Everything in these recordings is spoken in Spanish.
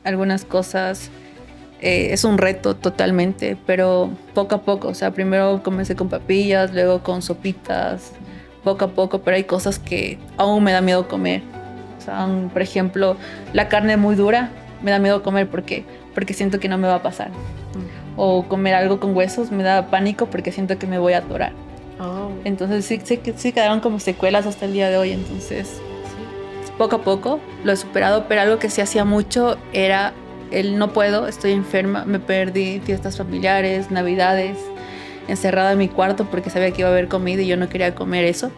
algunas cosas. Es un reto totalmente, pero poco a poco. O sea, primero comencé con papillas, luego con sopitas, poco a poco, pero hay cosas que aún me da miedo comer. O sea, por ejemplo, la carne muy dura me da miedo comer porque siento que no me va a pasar. O comer algo con huesos me da pánico porque siento que me voy a atorar. Oh. Entonces sí quedaron como secuelas hasta el día de hoy. Entonces, poco a poco lo he superado, pero algo que sí hacía mucho era el no puedo, estoy enferma, me perdí fiestas familiares, navidades, encerrada en mi cuarto porque sabía que iba a haber comida y yo no quería comer eso.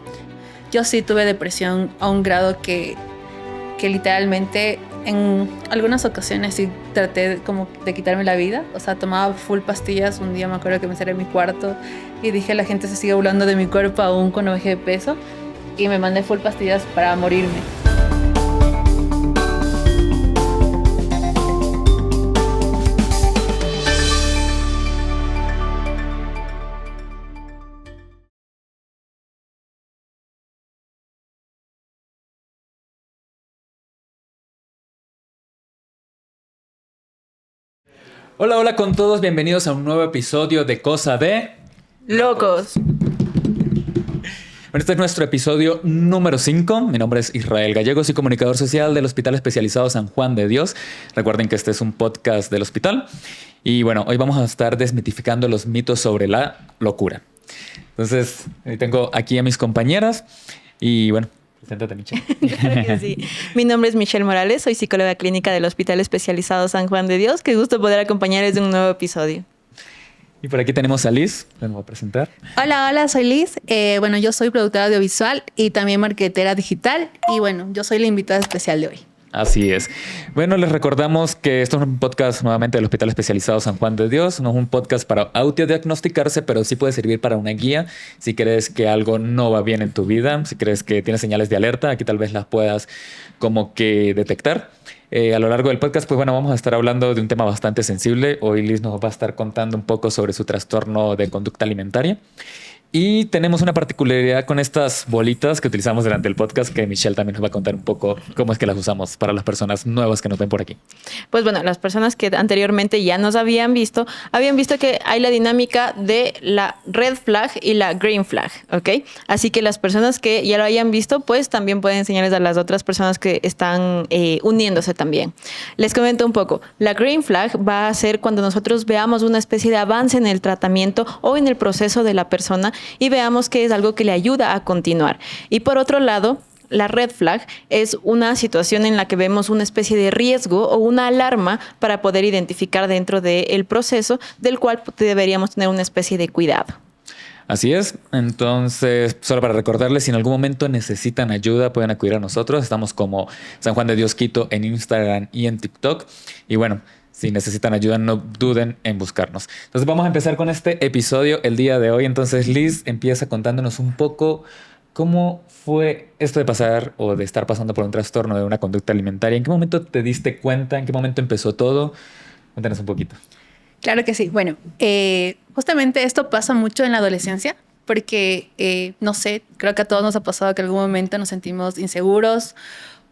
Yo sí tuve depresión a un grado que literalmente en algunas ocasiones sí traté como de quitarme la vida. O sea, tomaba full pastillas. Un día me acuerdo que me encerré en mi cuarto y dije, la gente se sigue burlando de mi cuerpo aún cuando bajé de peso. Y me mandé full pastillas para morirme. Hola, hola con todos, bienvenidos a un nuevo episodio de Cosa de Locos. Bueno, este es nuestro episodio número 5. Mi nombre es Israel Gallegos, soy comunicador social del Hospital Especializado San Juan de Dios. Recuerden que este es un podcast del hospital. Y bueno, hoy vamos a estar desmitificando los mitos sobre la locura. Entonces, tengo aquí a mis compañeras y bueno, preséntate, Michelle. Claro que sí. Mi nombre es Michelle Morales, soy psicóloga clínica del Hospital Especializado San Juan de Dios. Qué gusto poder acompañarles en un nuevo episodio. Y por aquí tenemos a Liz, la voy a presentar. Hola, soy Liz. Bueno, yo soy productora audiovisual y también marketera digital. Y bueno, yo soy la invitada especial de hoy. Así es. Bueno, les recordamos que esto es un podcast nuevamente del Hospital Especializado San Juan de Dios. No es un podcast para autodiagnosticarse, pero sí puede servir para una guía. Si crees que algo no va bien en tu vida, si crees que tienes señales de alerta, aquí tal vez las puedas como que detectar. A lo largo del podcast, pues bueno, vamos a estar hablando de un tema bastante sensible. Hoy Liz nos va a estar contando un poco sobre su trastorno de conducta alimentaria. Y tenemos una particularidad con estas bolitas que utilizamos durante el podcast, que Michelle también nos va a contar un poco cómo es que las usamos para las personas nuevas que nos ven por aquí. Pues bueno, las personas que anteriormente ya nos habían visto que hay la dinámica de la red flag y la green flag, ¿ok? Así que las personas que ya lo hayan visto, pues también pueden enseñarles a las otras personas que están uniéndose también. Les comento un poco. La green flag va a ser cuando nosotros veamos una especie de avance en el tratamiento o en el proceso de la persona y veamos que es algo que le ayuda a continuar. Y por otro lado, la red flag es una situación en la que vemos una especie de riesgo o una alarma para poder identificar dentro del proceso del cual deberíamos tener una especie de cuidado. Así es. Entonces, solo para recordarles, si en algún momento necesitan ayuda, pueden acudir a nosotros. Estamos como San Juan de Dios Quito en Instagram y en TikTok. Y bueno, si necesitan ayuda, no duden en buscarnos. Entonces, vamos a empezar con este episodio el día de hoy. Entonces, Liz empieza contándonos un poco cómo fue esto de pasar o de estar pasando por un trastorno de una conducta alimentaria. ¿En qué momento te diste cuenta? ¿En qué momento empezó todo? Cuéntanos un poquito. Claro que sí. Bueno, justamente esto pasa mucho en la adolescencia porque, no sé, creo que a todos nos ha pasado que en algún momento nos sentimos inseguros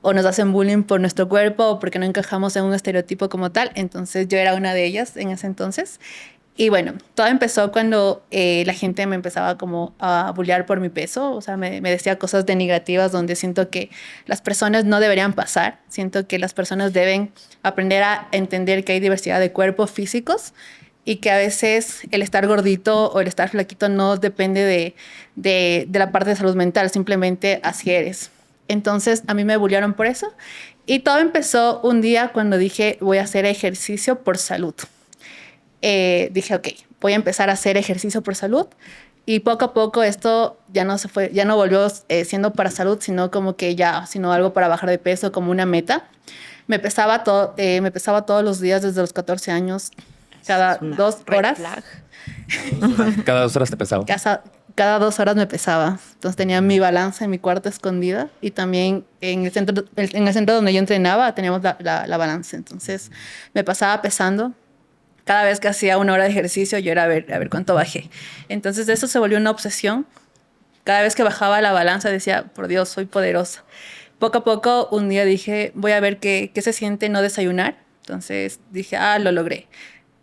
o nos hacen bullying por nuestro cuerpo o porque no encajamos en un estereotipo como tal. Entonces yo era una de ellas en ese entonces. Y bueno, todo empezó cuando la gente me empezaba como a bullear por mi peso. O sea, me decía cosas denigrativas donde siento que las personas no deberían pasar. Siento que las personas deben aprender a entender que hay diversidad de cuerpos físicos y que a veces el estar gordito o el estar flaquito no depende de la parte de salud mental. Simplemente así eres. Entonces a mí me bullearon por eso. Y todo empezó un día cuando dije voy a hacer ejercicio por salud. Dije, ok, voy a empezar a hacer ejercicio por salud. Y poco a poco esto ya no volvió siendo para salud, sino como que sino algo para bajar de peso, como una meta. Me pesaba todos los días desde los 14 años, cada 2 horas. Cada 2 horas te pesaba. Cada 2 horas me pesaba. Entonces tenía mi balanza en mi cuarto escondida y también en el centro donde yo entrenaba teníamos la balanza. Entonces me pasaba pesando. Cada vez que hacía 1 hora de ejercicio, yo era a ver cuánto bajé. Entonces eso se volvió una obsesión. Cada vez que bajaba la balanza decía, por Dios, soy poderosa. Poco a poco, un día dije, voy a ver qué se siente no desayunar. Entonces dije, lo logré.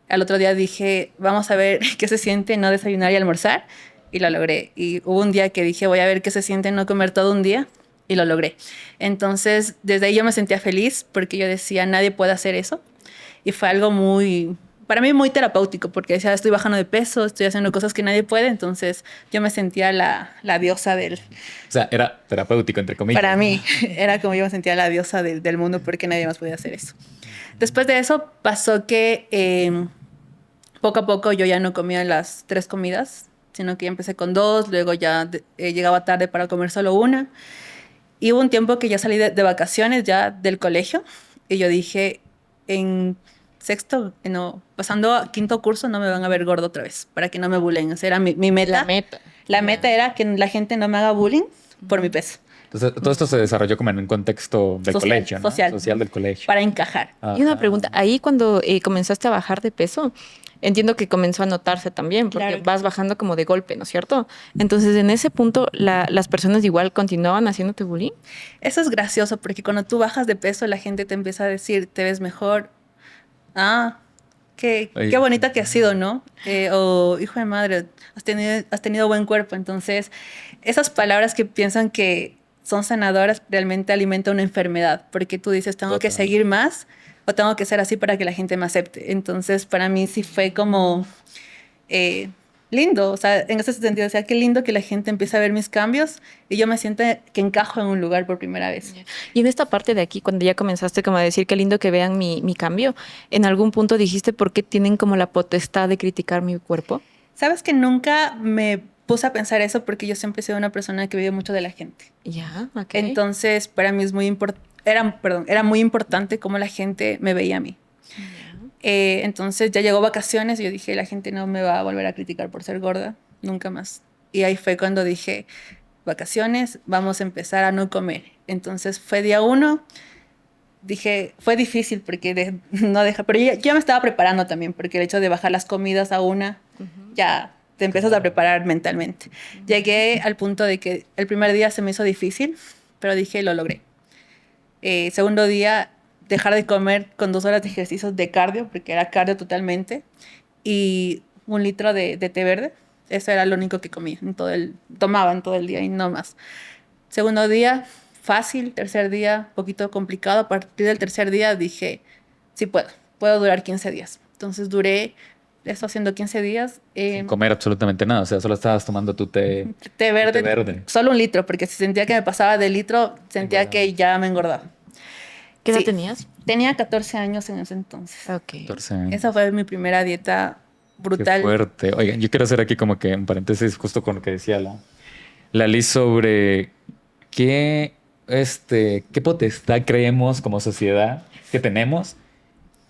Al otro día dije, vamos a ver qué se siente no desayunar y almorzar. Y lo logré. Y hubo un día que dije, voy a ver qué se siente no comer todo un día. Y lo logré. Entonces, desde ahí yo me sentía feliz porque yo decía, nadie puede hacer eso. Y fue algo para mí muy terapéutico, porque decía, estoy bajando de peso, estoy haciendo cosas que nadie puede. Entonces, yo me sentía la diosa del... O sea, era terapéutico, entre comillas. Para mí, era como yo me sentía la diosa del mundo, porque nadie más podía hacer eso. Después de eso, pasó que poco a poco yo ya no comía las 3 comidas, sino que ya empecé con 2, luego ya llegaba tarde para comer solo una. Y hubo un tiempo que ya salí de vacaciones ya del colegio y yo dije, en sexto, no, pasando a quinto curso no me van a ver gordo otra vez, para que no me bullying. Esa era mi meta. La meta. La meta era que la gente no me haga bullying por mi peso. Entonces, todo esto se desarrolló como en un contexto del colegio, ¿no? Social del colegio. Para encajar. Y una pregunta, ahí cuando comenzaste a bajar de peso, entiendo que comenzó a notarse también, porque Claro. vas bajando como de golpe, ¿no es cierto? Entonces, en ese punto, las personas igual continuaban haciéndote bullying. Eso es gracioso porque cuando tú bajas de peso la gente te empieza a decir, te ves mejor. Qué bonita que has sido, ¿no? O hijo de madre, has tenido buen cuerpo. Entonces, esas palabras que piensan que son sanadoras realmente alimentan una enfermedad, porque tú dices, tengo que seguir más o tengo que ser así para que la gente me acepte. Entonces, para mí sí fue como lindo, o sea, en ese sentido, o sea, qué lindo que la gente empiece a ver mis cambios y yo me siento que encajo en un lugar por primera vez. Y en esta parte de aquí, cuando ya comenzaste como a decir qué lindo que vean mi cambio, ¿en algún punto dijiste por qué tienen como la potestad de criticar mi cuerpo? Sabes que nunca me puse a pensar eso porque yo siempre he sido una persona que vive mucho de la gente. Ya, ok. Entonces, para mí es era muy importante cómo la gente me veía a mí. Entonces ya llegó vacaciones y yo dije, la gente no me va a volver a criticar por ser gorda, nunca más. Y ahí fue cuando dije, vacaciones, vamos a empezar a no comer. Entonces fue día 1, dije, fue difícil porque no deja, pero yo me estaba preparando también, porque el hecho de bajar las comidas a una, ya te empiezas a preparar mentalmente. Llegué al punto de que el primer día se me hizo difícil, pero dije, lo logré. Segundo día, dejar de comer con 2 horas de ejercicios de cardio, porque era cardio totalmente, y 1 litro de té verde. Eso era lo único que comía, tomaba en todo el día y no más. Segundo día, fácil. Tercer día, poquito complicado. A partir del tercer día dije, sí puedo durar 15 días. Entonces duré eso haciendo 15 días. Sin comer absolutamente nada, o sea, solo estabas tomando tu té verde. Solo 1 litro, porque si sentía que me pasaba de litro, sentía que ya me engordaba. ¿Qué edad tenías? Tenía 14 años en ese entonces. Ok. 14 años. Esa fue mi primera dieta brutal. Qué fuerte. Oigan, yo quiero hacer aquí como que un paréntesis justo con lo que decía la Liz sobre qué potestad creemos como sociedad que tenemos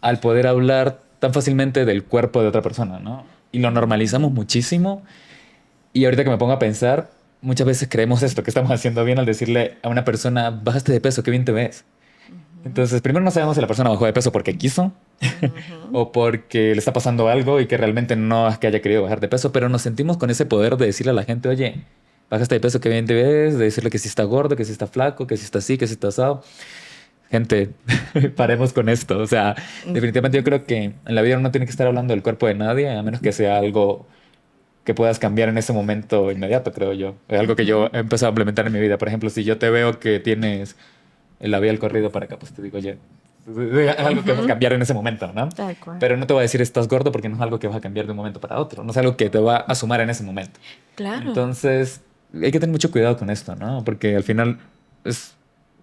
al poder hablar tan fácilmente del cuerpo de otra persona, ¿no? Y lo normalizamos muchísimo. Y ahorita que me pongo a pensar, muchas veces creemos esto que estamos haciendo bien al decirle a una persona, bajaste de peso, qué bien te ves. Entonces, primero no sabemos si la persona bajó de peso porque quiso o porque le está pasando algo y que realmente no es que haya querido bajar de peso, pero nos sentimos con ese poder de decirle a la gente, oye, bajaste de peso, qué bien te ves, de decirle que si está gordo, que si está flaco, que si está así, que si está asado. Gente, paremos con esto. O sea, definitivamente yo creo que en la vida uno no tiene que estar hablando del cuerpo de nadie, a menos que sea algo que puedas cambiar en ese momento inmediato, creo yo. Es algo que yo he empezado a implementar en mi vida. Por ejemplo, si yo te veo que tienes el labial corrido para acá, pues te digo, oye, es algo que vas a cambiar en ese momento, ¿no? Tal cual. Pero no te voy a decir estás gordo porque no es algo que vas a cambiar de un momento para otro. No es algo que te va a sumar en ese momento. Claro. Entonces, hay que tener mucho cuidado con esto, ¿no? Porque al final es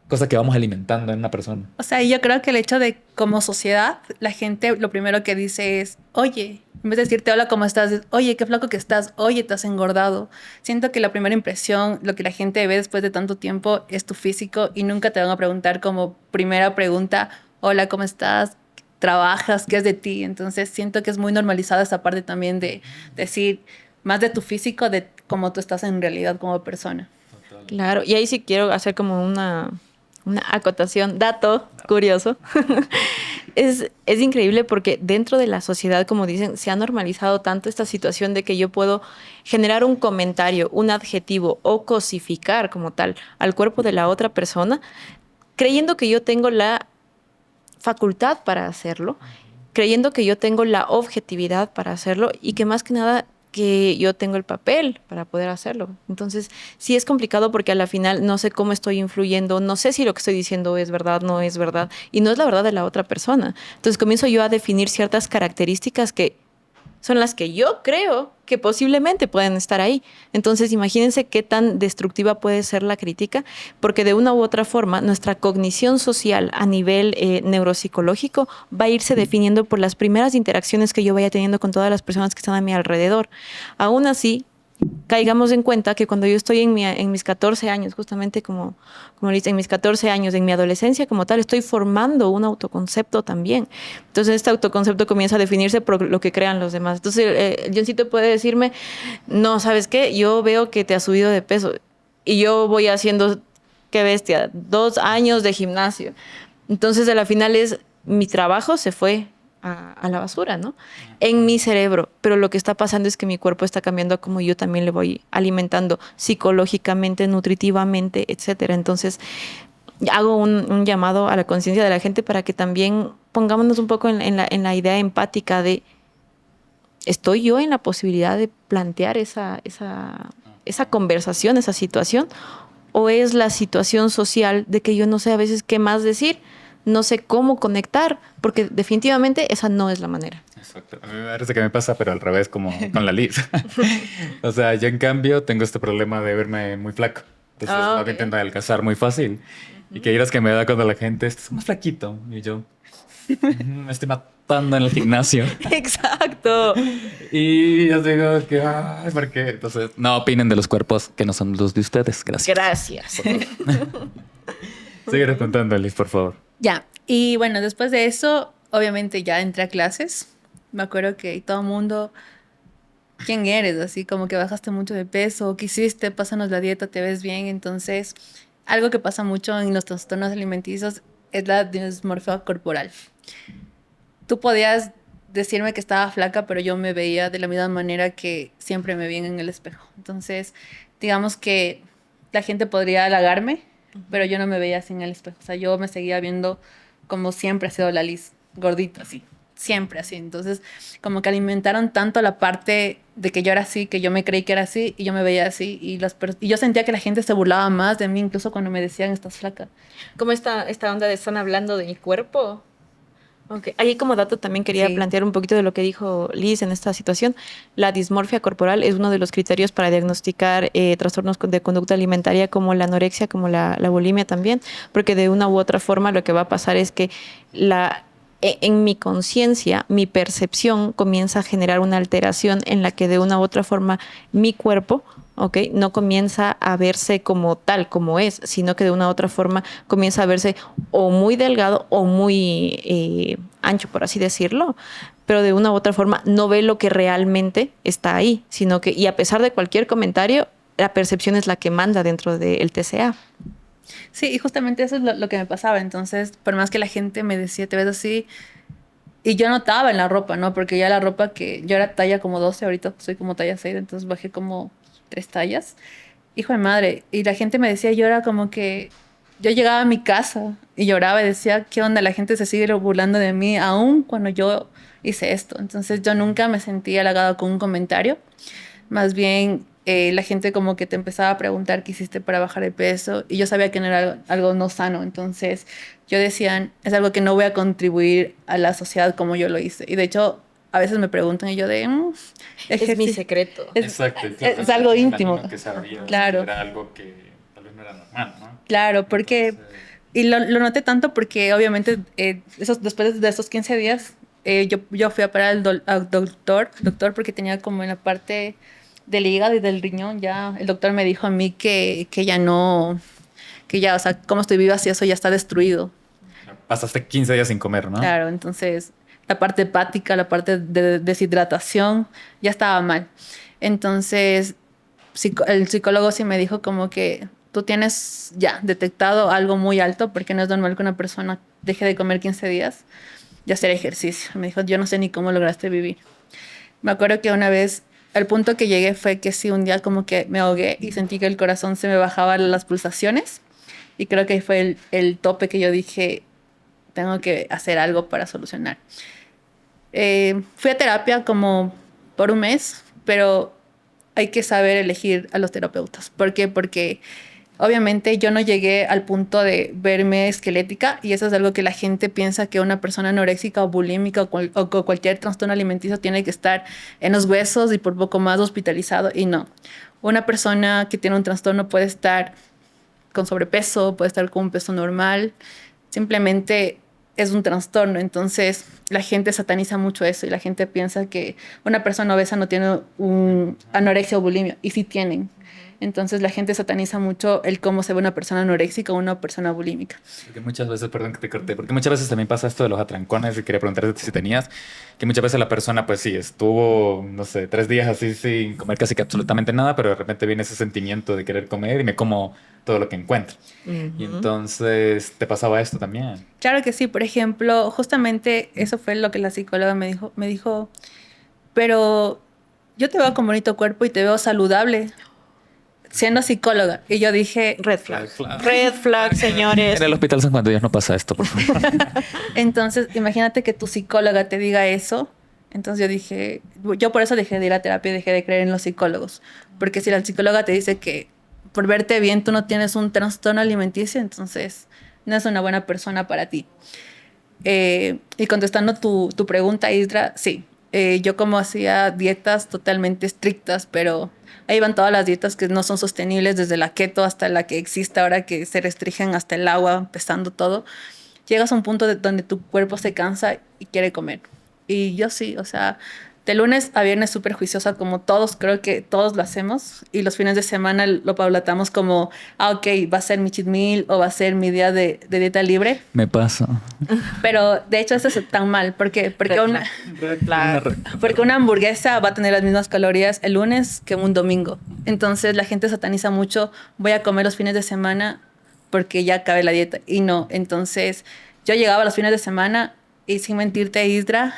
cosa que vamos alimentando en una persona. O sea, yo creo que el hecho de como sociedad, la gente lo primero que dice es, oye, en vez de decirte hola, ¿cómo estás? Es, oye, qué flaco que estás, oye, te has engordado. Siento que la primera impresión, lo que la gente ve después de tanto tiempo es tu físico y nunca te van a preguntar como primera pregunta, hola, ¿cómo estás? ¿Trabajas? ¿Qué es de ti? Entonces siento que es muy normalizada esa parte también de decir más de tu físico, de cómo tú estás en realidad como persona. Claro, y ahí sí quiero hacer como una acotación, dato curioso. Es increíble porque dentro de la sociedad, como dicen, se ha normalizado tanto esta situación de que yo puedo generar un comentario, un adjetivo o cosificar como tal al cuerpo de la otra persona, creyendo que yo tengo la facultad para hacerlo, creyendo que yo tengo la objetividad para hacerlo y que más que nada que yo tengo el papel para poder hacerlo. Entonces, sí es complicado porque a la final no sé cómo estoy influyendo, no sé si lo que estoy diciendo es verdad, no es verdad, y no es la verdad de la otra persona. Entonces, comienzo yo a definir ciertas características que son las que yo creo que posiblemente pueden estar ahí. Entonces, imagínense qué tan destructiva puede ser la crítica, porque de una u otra forma, nuestra cognición social a nivel neuropsicológico va a irse definiendo por las primeras interacciones que yo vaya teniendo con todas las personas que están a mi alrededor. Aún así, caigamos en cuenta que cuando yo estoy en mis 14 años, justamente como dice, en mis 14 años, en mi adolescencia como tal, estoy formando un autoconcepto también. Entonces, este autoconcepto comienza a definirse por lo que crean los demás. Entonces, Johncito puede decirme, no, ¿sabes qué? Yo veo que te has subido de peso y yo voy haciendo, qué bestia, 2 años de gimnasio. Entonces, a la final mi trabajo se fue a la basura, ¿no? En mi cerebro, pero lo que está pasando es que mi cuerpo está cambiando a como yo también le voy alimentando psicológicamente, nutritivamente, etcétera. Entonces, hago un llamado a la conciencia de la gente para que también pongámonos un poco en la idea empática de ¿estoy yo en la posibilidad de plantear esa conversación, esa situación? ¿O es la situación social de que yo no sé a veces qué más decir? No sé cómo conectar, porque definitivamente esa no es la manera. Exacto. A mí me parece que me pasa, pero al revés, como con la Liz. O sea, yo en cambio tengo este problema de verme muy flaco. Entonces, lo que intento adelgazar muy fácil. Y que irás que me da cuando la gente es más flaquito. Y yo me estoy matando en el gimnasio. Exacto. Y yo digo que, ay, ¿por qué? Entonces, no opinen de los cuerpos que no son los de ustedes. Gracias. Gracias. Sigue contando, Liz, por favor. Ya, y bueno, después de eso, obviamente ya entré a clases. Me acuerdo que todo el mundo, ¿quién eres? Así como que bajaste mucho de peso, ¿qué hiciste? Pásanos la dieta, te ves bien. Entonces, algo que pasa mucho en los trastornos alimenticios es la dismorfia corporal. Tú podías decirme que estaba flaca, pero yo me veía de la misma manera que siempre me vi en el espejo. Entonces, digamos que la gente podría halagarme, pero yo no me veía así en el espejo. O sea, yo me seguía viendo como siempre ha sido la Liz, gordita, así. Siempre así. Entonces, como que alimentaron tanto la parte de que yo era así, que yo me creí que era así, y yo me veía así. Y yo sentía que la gente se burlaba más de mí, incluso cuando me decían, estás flaca. ¿Cómo esta onda de están hablando de mi cuerpo? Okay. Ahí como dato también quería plantear un poquito de lo que dijo Liz en esta situación. La dismorfia corporal es uno de los criterios para diagnosticar trastornos de conducta alimentaria como la anorexia, como la bulimia también, porque de una u otra forma lo que va a pasar es que en mi conciencia, mi percepción comienza a generar una alteración en la que de una u otra forma mi cuerpo, ¿ok?, no comienza a verse como tal, como es, sino que de una u otra forma comienza a verse o muy delgado o muy ancho, por así decirlo, pero de una u otra forma no ve lo que realmente está ahí, sino que, y a pesar de cualquier comentario, la percepción es la que manda dentro del TCA. Sí, y justamente eso es lo que me pasaba. Entonces, por más que la gente me decía, te ves así, y yo notaba en la ropa, ¿no? Porque ya la ropa que yo era talla como 12, ahorita soy como talla 6, entonces bajé como 3 tallas. Hijo de madre. Y la gente me decía, yo era como que yo llegaba a mi casa y lloraba y decía, ¿qué onda? La gente se sigue burlando de mí aún cuando yo hice esto. Entonces yo nunca me sentí halagada con un comentario. Más bien la gente como que te empezaba a preguntar qué hiciste para bajar de peso y yo sabía que no era algo no sano. Entonces yo decía, es algo que no voy a contribuir a la sociedad como yo lo hice. Y de hecho a veces me preguntan y yo de... es mi secreto. Exacto. Es algo íntimo. Que sabía, claro. Era algo que tal vez no era normal, ¿no? Claro, porque... Entonces... Y lo noté tanto porque obviamente después de esos 15 días yo fui a parar al doctor porque tenía como en la parte del hígado y del riñón ya el doctor me dijo a mí que ya no, que ya, o sea, como estoy viva así, eso ya está destruido. Pasaste 15 días sin comer, ¿no? Claro, entonces la parte hepática, la parte de deshidratación ya estaba mal. Entonces el psicólogo sí me dijo como que tú tienes ya detectado algo muy alto porque no es normal que una persona deje de comer 15 días y hacer ejercicio. Me dijo, yo no sé ni cómo lograste vivir. Me acuerdo que una vez, el punto que llegué fue que sí, un día como que me ahogué y sentí que el corazón se me bajaban las pulsaciones y creo que fue el tope que yo dije, tengo que hacer algo para solucionar. Fui a terapia como por un mes, pero hay que saber elegir a los terapeutas. ¿Por qué? Porque obviamente yo no llegué al punto de verme esquelética y eso es algo que la gente piensa que una persona anoréxica o bulímica o con cualquier trastorno alimenticio tiene que estar en los huesos y por poco más hospitalizado y no. Una persona que tiene un trastorno puede estar con sobrepeso, puede estar con un peso normal, simplemente es un trastorno. Entonces la gente sataniza mucho eso y la gente piensa que una persona obesa no tiene un anorexia o bulimia y sí tienen. Entonces la gente sataniza mucho el cómo se ve una persona anoréxica o una persona bulímica. Porque muchas veces, perdón que te corté, porque muchas veces también pasa esto de los atrancones y quería preguntarte si tenías, que muchas veces la persona pues sí, estuvo, no sé, 3 días así sin comer casi que absolutamente nada, pero de repente viene ese sentimiento de querer comer y me como todo lo que encuentro. Y entonces, ¿te pasaba esto también? Claro que sí. Por ejemplo, justamente eso fue lo que la psicóloga me dijo. Me dijo, pero yo te veo con bonito cuerpo y te veo saludable siendo psicóloga. Y yo dije... Red flag. Red flag, señores. En el Hospital San Juan de Dios no pasa esto, por favor. Entonces, imagínate que tu psicóloga te diga eso. Entonces yo dije... Yo por eso dejé de ir a terapia y dejé de creer en los psicólogos. Porque si la psicóloga te dice que por verte bien tú no tienes un trastorno alimenticio, entonces no es una buena persona para ti. Y contestando tu pregunta, Isra, sí. Yo como hacía dietas totalmente estrictas, pero ahí van todas las dietas que no son sostenibles, desde la keto hasta la que existe ahora, que se restringen hasta el agua, pesando todo. Llegas a un punto donde tu cuerpo se cansa y quiere comer. Y yo sí, o sea, de lunes a viernes súper juiciosa, como todos, creo que todos lo hacemos. Y los fines de semana lo paulatamos como, ok, va a ser mi cheat meal o va a ser mi día de dieta libre. Me pasa. Pero de hecho eso es tan mal. Porque una hamburguesa va a tener las mismas calorías el lunes que un domingo. Entonces la gente sataniza mucho, voy a comer los fines de semana porque ya acabé la dieta. Y no, entonces yo llegaba los fines de semana y sin mentirte, Isra,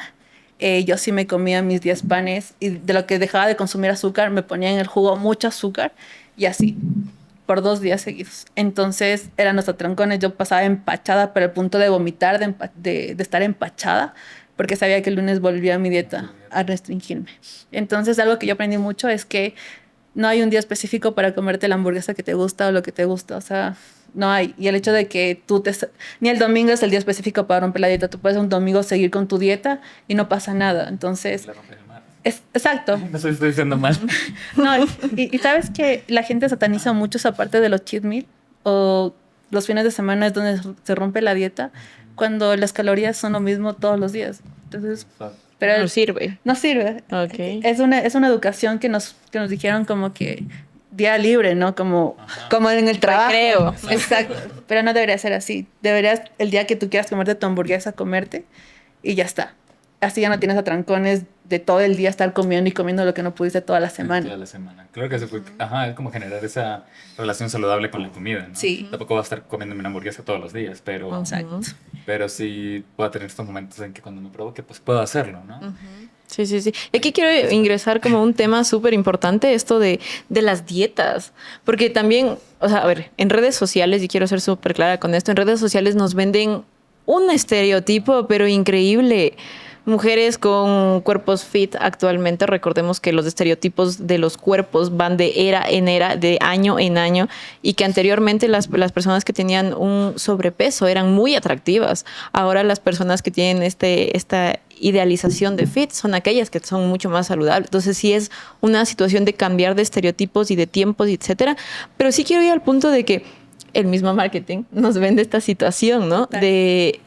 yo sí me comía mis 10 panes y de lo que dejaba de consumir azúcar me ponía en el jugo mucho azúcar y así por 2 días seguidos. Entonces eran los atrancones, yo pasaba empachada, pero al punto de vomitar, de estar empachada, porque sabía que el lunes volvía a mi dieta a restringirme. Entonces algo que yo aprendí mucho es que no hay un día específico para comerte la hamburguesa que te gusta o lo que te gusta, o sea, no hay. Y el hecho de que ni el domingo es el día específico para romper la dieta, tú puedes un domingo seguir con tu dieta y no pasa nada. Entonces, exacto. No estoy diciendo mal. No, y sabes que la gente sataniza mucho esa parte de los cheat meal o los fines de semana es donde se rompe la dieta, cuando las calorías son lo mismo todos los días. Entonces, pero no sirve. No sirve. Okay. Es una educación que nos dijeron como que día libre, ¿no? Como en el trabajo. Recreo. Exacto. Pero no debería ser así. Deberías, el día que tú quieras comerte tu hamburguesa, comerte y ya está. Así ya no tienes atrancones de todo el día estar comiendo y comiendo lo que no pudiste toda la semana. Toda la semana. Claro que se puede. Ajá, es como generar esa relación saludable con la comida, ¿no? Sí. Tampoco va a estar comiéndome una hamburguesa todos los días, pero... Exacto. Pero sí puedo tener estos momentos en que cuando me provoque, pues puedo hacerlo, ¿no? Sí. Y aquí quiero ingresar como un tema súper importante, esto de las dietas. Porque también, o sea, a ver, en redes sociales, y quiero ser súper clara con esto, en redes sociales nos venden un estereotipo, pero increíble. Mujeres con cuerpos fit actualmente, recordemos que los estereotipos de los cuerpos van de era en era, de año en año, y que anteriormente las personas que tenían un sobrepeso eran muy atractivas. Ahora las personas que tienen esta idealización de fit son aquellas que son mucho más saludables. Entonces sí es una situación de cambiar de estereotipos y de tiempos, etcétera. Pero sí quiero ir al punto de que el mismo marketing nos vende esta situación, ¿no? De...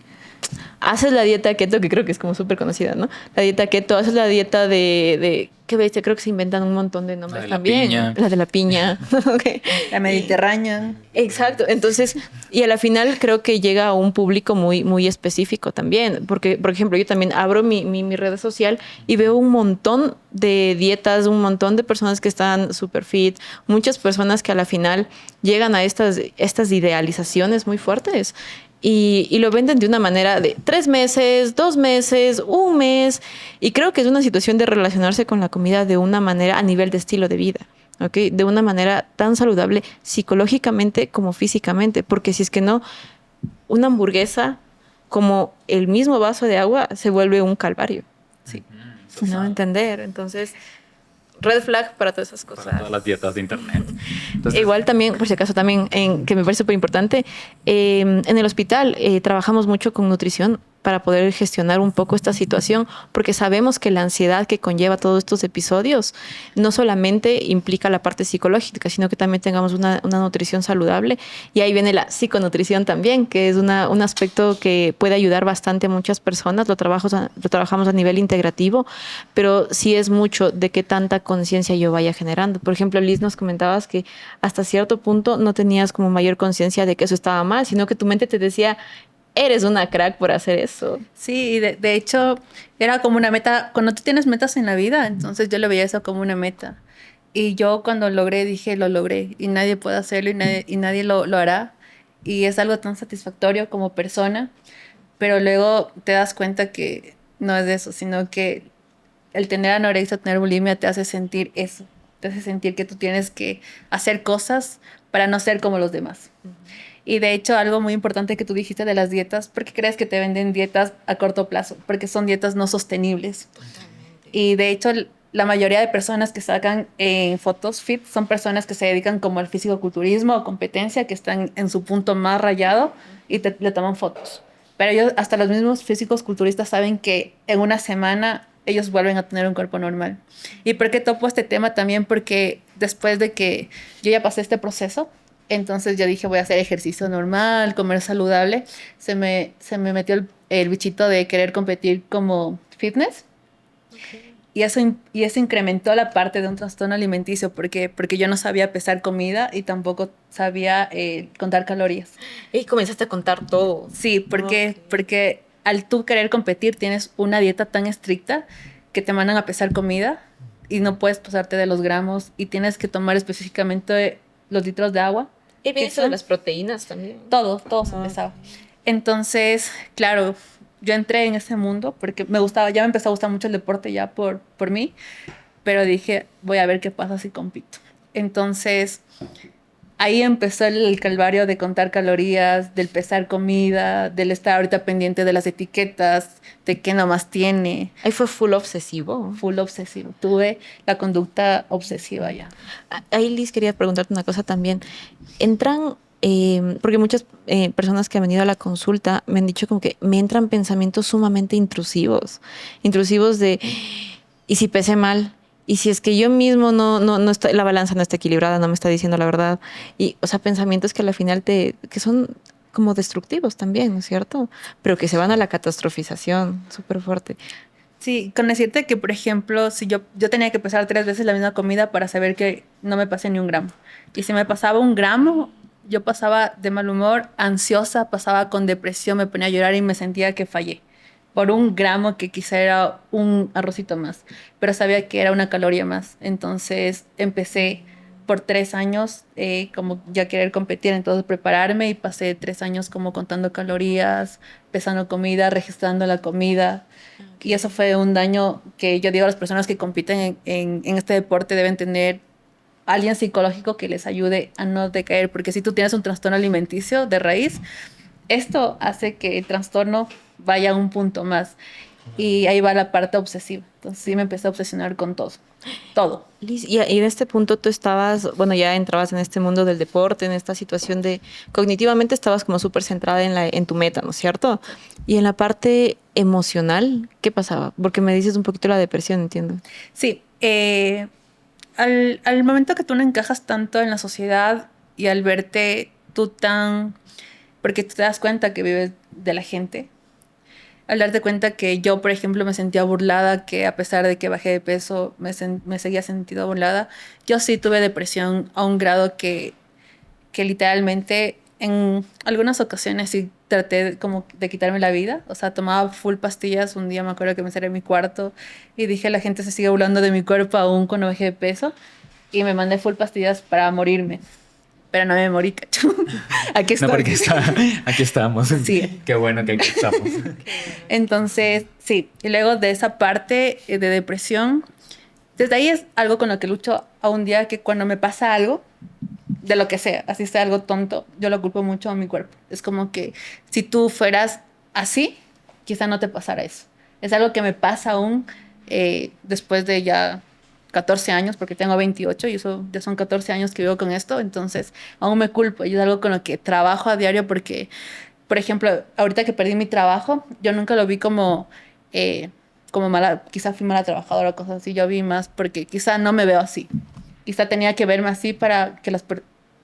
haces la dieta keto, que creo que es como súper conocida, ¿no? La dieta keto, haces la dieta de ¿qué bestia? Creo que se inventan un montón de nombres también. La de la piña. Okay. La mediterránea. Exacto. Entonces, y a la final creo que llega a un público muy, muy específico también. Porque, por ejemplo, yo también abro mi red social y veo un montón de dietas, un montón de personas que están súper fit, muchas personas que a la final llegan a estas idealizaciones muy fuertes. Y lo venden de una manera de 3 meses, 2 meses, 1 mes. Y creo que es una situación de relacionarse con la comida de una manera a nivel de estilo de vida, ¿okay? De una manera tan saludable psicológicamente como físicamente. Porque si es que no, una hamburguesa como el mismo vaso de agua se vuelve un calvario. Sí. No entender. Entonces, red flag para todas esas cosas. Para todas las dietas de internet. Entonces, Igual también, por si acaso, también, que me parece súper importante, en el hospital trabajamos mucho con nutrición para poder gestionar un poco esta situación, porque sabemos que la ansiedad que conlleva todos estos episodios no solamente implica la parte psicológica, sino que también tengamos una nutrición saludable. Y ahí viene la psiconutrición también, que es un aspecto que puede ayudar bastante a muchas personas. Lo trabajamos a nivel integrativo, pero sí es mucho de qué tanta conciencia yo vaya generando. Por ejemplo, Liz, nos comentabas que hasta cierto punto no tenías como mayor conciencia de que eso estaba mal, sino que tu mente te decía, eres una crack por hacer eso. Sí, y de hecho era como una meta, cuando tú tienes metas en la vida, entonces yo lo veía eso como una meta. Y yo cuando logré, dije, lo logré y nadie puede hacerlo y nadie lo hará. Y es algo tan satisfactorio como persona, pero luego te das cuenta que no es de eso, sino que el tener anorexia, tener bulimia te hace sentir eso, te hace sentir que tú tienes que hacer cosas para no ser como los demás. Y de hecho, algo muy importante que tú dijiste de las dietas, ¿por qué crees que te venden dietas a corto plazo? Porque son dietas no sostenibles. Y de hecho, la mayoría de personas que sacan fotos fit son personas que se dedican como al fisicoculturismo o competencia, que están en su punto más rayado y le toman fotos. Pero ellos, hasta los mismos físicos culturistas saben que en una semana ellos vuelven a tener un cuerpo normal. ¿Y por qué topo este tema también? Porque después de que yo ya pasé este proceso, entonces yo dije, voy a hacer ejercicio normal, comer saludable. Se me metió el bichito de querer competir como fitness. Y eso incrementó la parte de un trastorno alimenticio porque yo no sabía pesar comida y tampoco sabía contar calorías. Y comenzaste a contar todo. Sí, porque al tú querer competir tienes una dieta tan estricta que te mandan a pesar comida y no puedes pasarte de los gramos y tienes que tomar específicamente los litros de agua. Y bien eso de las proteínas también. Todo se pesaba. Entonces, claro, yo entré en ese mundo porque me gustaba, ya me empezó a gustar mucho el deporte ya por mí, pero dije, voy a ver qué pasa si compito. Entonces, ahí empezó el calvario de contar calorías, del pesar comida, del estar ahorita pendiente de las etiquetas, de qué nomás tiene. Ahí fue full obsesivo. Full obsesivo. Tuve la conducta obsesiva ya. Ahí, Liz, quería preguntarte una cosa también. Entran, porque muchas personas que han venido a la consulta me han dicho como que me entran pensamientos sumamente intrusivos. Intrusivos de, ¿y si pesé mal? Y si es que yo mismo no está, la balanza no está equilibrada, no me está diciendo la verdad. Y, o sea, pensamientos que al final que son como destructivos también, ¿no es cierto? Pero que se van a la catastrofización súper fuerte. Sí, con decirte que, por ejemplo, si yo tenía que pesar 3 veces la misma comida para saber que no me pasé ni un gramo. Y si me pasaba un gramo, yo pasaba de mal humor, ansiosa, pasaba con depresión, me ponía a llorar y me sentía que fallé. Por un gramo que quizá era un arrocito más, pero sabía que era una caloría más. Entonces empecé por 3 años como ya querer competir, entonces prepararme y pasé 3 años como contando calorías, pesando comida, registrando la comida. Y eso fue un daño que yo digo a las personas que compiten en este deporte deben tener alguien psicológico que les ayude a no decaer, porque si tú tienes un trastorno alimenticio de raíz, esto hace que el trastorno vaya a un punto más. Y ahí va la parte obsesiva. Entonces sí me empecé a obsesionar con todo. Liz, y en este punto tú estabas, bueno, ya entrabas en este mundo del deporte, en esta situación de, cognitivamente estabas como súper centrada en tu meta, ¿no es cierto? Y en la parte emocional, ¿qué pasaba? Porque me dices un poquito la depresión, entiendo. Sí, al momento que tú no encajas tanto en la sociedad y al verte tú tan... porque tú te das cuenta que vives de la gente, al darte cuenta que yo, por ejemplo, me sentía burlada, que a pesar de que bajé de peso, me seguía sintiendo burlada. Yo sí tuve depresión a un grado que literalmente en algunas ocasiones sí traté como de quitarme la vida. O sea, tomaba full pastillas. Un día me acuerdo que me encerré en mi cuarto y dije, la gente se sigue burlando de mi cuerpo aún cuando bajé de peso. Y me mandé full pastillas para morirme. Pero no me morí, cacho. Aquí estoy. No, porque aquí estamos. Sí. Qué bueno que aquí estamos. Entonces, sí. Y luego de esa parte de depresión, desde ahí es algo con lo que lucho a un día, que cuando me pasa algo, de lo que sea, así sea algo tonto, yo lo culpo mucho a mi cuerpo. Es como que si tú fueras así, quizá no te pasara eso. Es algo que me pasa aún después de ya 14 años, porque tengo 28 y eso ya son 14 años que vivo con esto, entonces aún me culpo y es algo con lo que trabajo a diario porque, por ejemplo, ahorita que perdí mi trabajo, yo nunca lo vi como mala, quizá fui mala trabajadora o cosas así, yo vi más porque quizá no me veo así, quizá tenía que verme así para que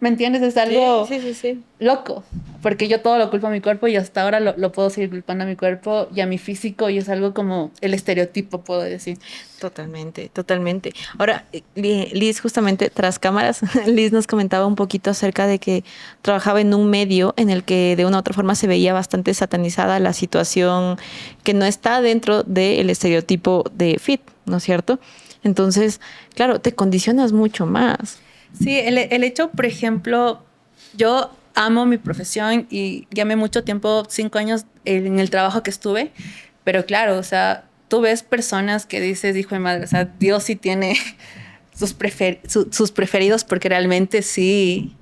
¿me entiendes? Es algo Sí. loco, porque yo todo lo culpo a mi cuerpo y hasta ahora lo puedo seguir culpando a mi cuerpo y a mi físico y es algo como el estereotipo, puedo decir. Totalmente, totalmente. Ahora, Liz, justamente tras cámaras, Liz nos comentaba un poquito acerca de que trabajaba en un medio en el que de una u otra forma se veía bastante satanizada la situación que no está dentro del estereotipo de fit, ¿no es cierto? Entonces, claro, te condicionas mucho más. Sí, el hecho, por ejemplo, yo amo mi profesión y llamé mucho tiempo, 5 años en el trabajo que estuve, pero claro, o sea, tú ves personas que dices, hijo de madre, o sea, Dios sí tiene sus preferidos porque realmente sí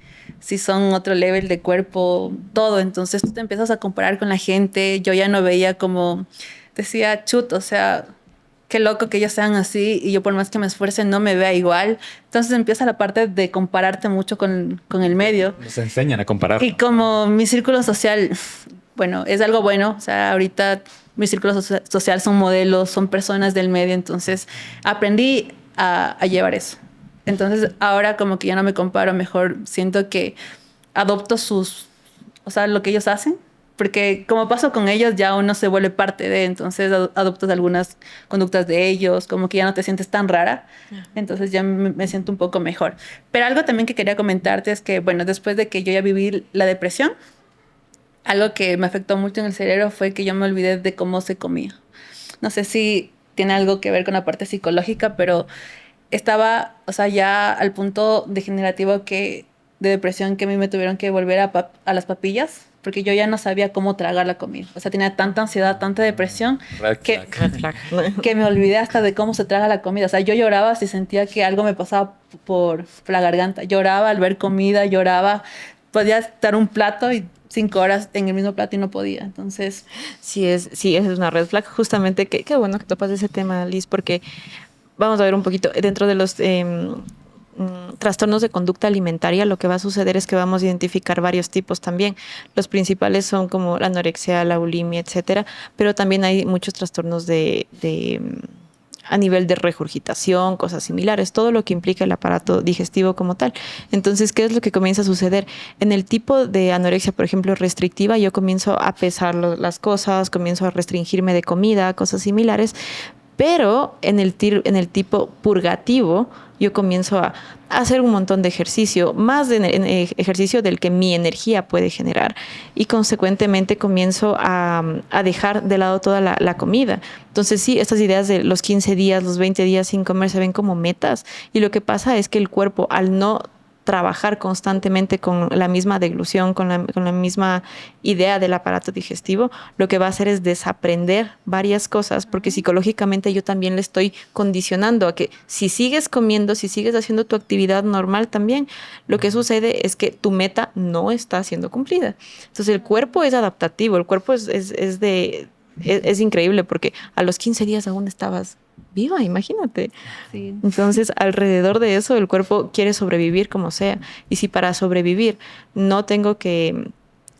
son otro level de cuerpo, todo. Entonces tú te empiezas a comparar con la gente. Yo ya no veía como, decía, chut, o sea, qué loco que ellos sean así y yo por más que me esfuerce no me vea igual. Entonces empieza la parte de compararte mucho con el medio. Nos enseñan a comparar. Y como mi círculo social, bueno, es algo bueno. O sea, ahorita mi círculo social son modelos, son personas del medio. Entonces aprendí a llevar eso. Entonces ahora como que ya no me comparo, mejor siento que adopto o sea, lo que ellos hacen. Porque como paso con ellos, ya uno se vuelve parte de, entonces adoptas algunas conductas de ellos, como que ya no te sientes tan rara, entonces ya me siento un poco mejor. Pero algo también que quería comentarte es que, bueno, después de que yo ya viví la depresión, algo que me afectó mucho en el cerebro fue que yo me olvidé de cómo se comía. No sé si tiene algo que ver con la parte psicológica, pero estaba, o sea, ya al punto degenerativo de depresión que a mí me tuvieron que volver a las papillas, porque yo ya no sabía cómo tragar la comida. O sea, tenía tanta ansiedad, tanta depresión, Red que, flag. que me olvidé hasta de cómo se traga la comida. O sea, yo lloraba si sentía que algo me pasaba por la garganta. Lloraba al ver comida, lloraba. Podía estar un plato y 5 horas en el mismo plato y no podía. Entonces, Sí, esa es una red flag. Justamente, qué bueno que topas ese tema, Liz, porque vamos a ver un poquito, dentro de los trastornos de conducta alimentaria, lo que va a suceder es que vamos a identificar varios tipos también. Los principales son como la anorexia, la bulimia, etcétera, pero también hay muchos trastornos a nivel de regurgitación, cosas similares, todo lo que implica el aparato digestivo como tal. Entonces, ¿qué es lo que comienza a suceder? En el tipo de anorexia, por ejemplo, restrictiva, yo comienzo a pesar las cosas, comienzo a restringirme de comida, cosas similares, pero en el tipo purgativo, yo comienzo a hacer un montón de ejercicio, más de ejercicio del que mi energía puede generar. Y consecuentemente comienzo a dejar de lado toda la comida. Entonces sí, estas ideas de los 15 días, los 20 días sin comer se ven como metas. Y lo que pasa es que el cuerpo, al no trabajar constantemente con la misma deglución, con la misma idea del aparato digestivo, lo que va a hacer es desaprender varias cosas, porque psicológicamente yo también le estoy condicionando a que si sigues comiendo, si sigues haciendo tu actividad normal también, lo que sucede es que tu meta no está siendo cumplida. Entonces el cuerpo es adaptativo, el cuerpo es increíble porque a los 15 días aún estabas viva, imagínate. sí. Entonces, alrededor de eso, el cuerpo quiere sobrevivir como sea. Y si para sobrevivir no tengo que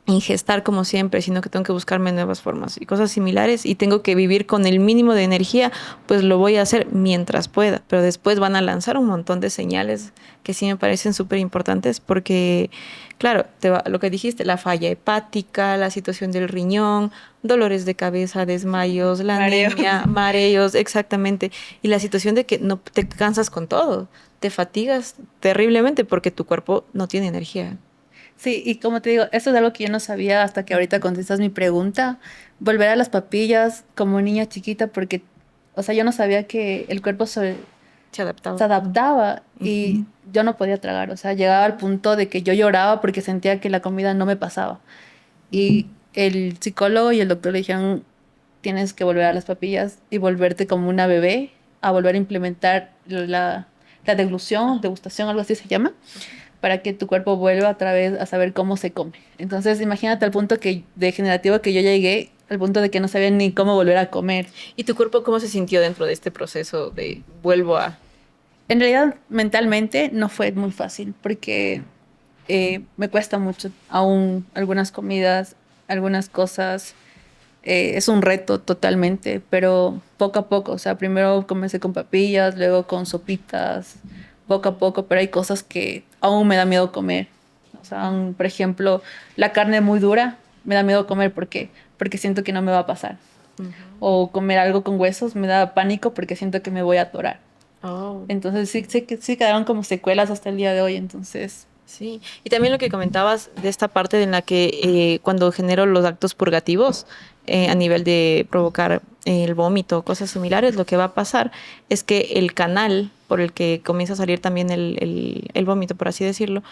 ingestar como siempre, sino que tengo que buscarme nuevas formas y cosas similares y tengo que vivir con el mínimo de energía, pues lo voy a hacer mientras pueda. Pero después van a lanzar un montón de señales que sí me parecen súper importantes porque, claro, lo que dijiste, la falla hepática, la situación del riñón, dolores de cabeza, desmayos, la anemia, mareos, exactamente. Y la situación de que no te cansas con todo, te fatigas terriblemente porque tu cuerpo no tiene energía. Sí, y como te digo, eso es algo que yo no sabía hasta que ahorita contestas mi pregunta. Volver a las papillas como niña chiquita porque, o sea, yo no sabía que el cuerpo Se adaptaba. se adaptaba y yo no podía tragar. O sea, llegaba al punto de que yo lloraba porque sentía que la comida no me pasaba. Y el psicólogo y el doctor le dijeron, tienes que volver a las papillas y volverte como una bebé, a volver a implementar la deglución, degustación, algo así se llama, para que tu cuerpo vuelva otra vez a saber cómo se come. Entonces, imagínate al punto degenerativo que yo llegué, al punto de que no sabía ni cómo volver a comer. ¿Y tu cuerpo cómo se sintió dentro de este proceso de vuelvo a...? En realidad, mentalmente no fue muy fácil porque me cuesta mucho aún algunas comidas, algunas cosas. Es un reto totalmente, pero poco a poco. O sea, primero comencé con papillas, luego con sopitas, poco a poco, pero hay cosas que aún me da miedo comer. O sea, por ejemplo, la carne muy dura me da miedo comer. ¿Por qué? Porque siento que no me va a pasar. O comer algo con huesos me da pánico porque siento que me voy a atorar. Oh. Entonces sí quedaron como secuelas hasta el día de hoy. Entonces, Sí, y también lo que comentabas de esta parte en la que cuando genero los actos purgativos a nivel de provocar el vómito o cosas similares, lo que va a pasar es que el canal por el que comienza a salir también el vómito, por así decirlo,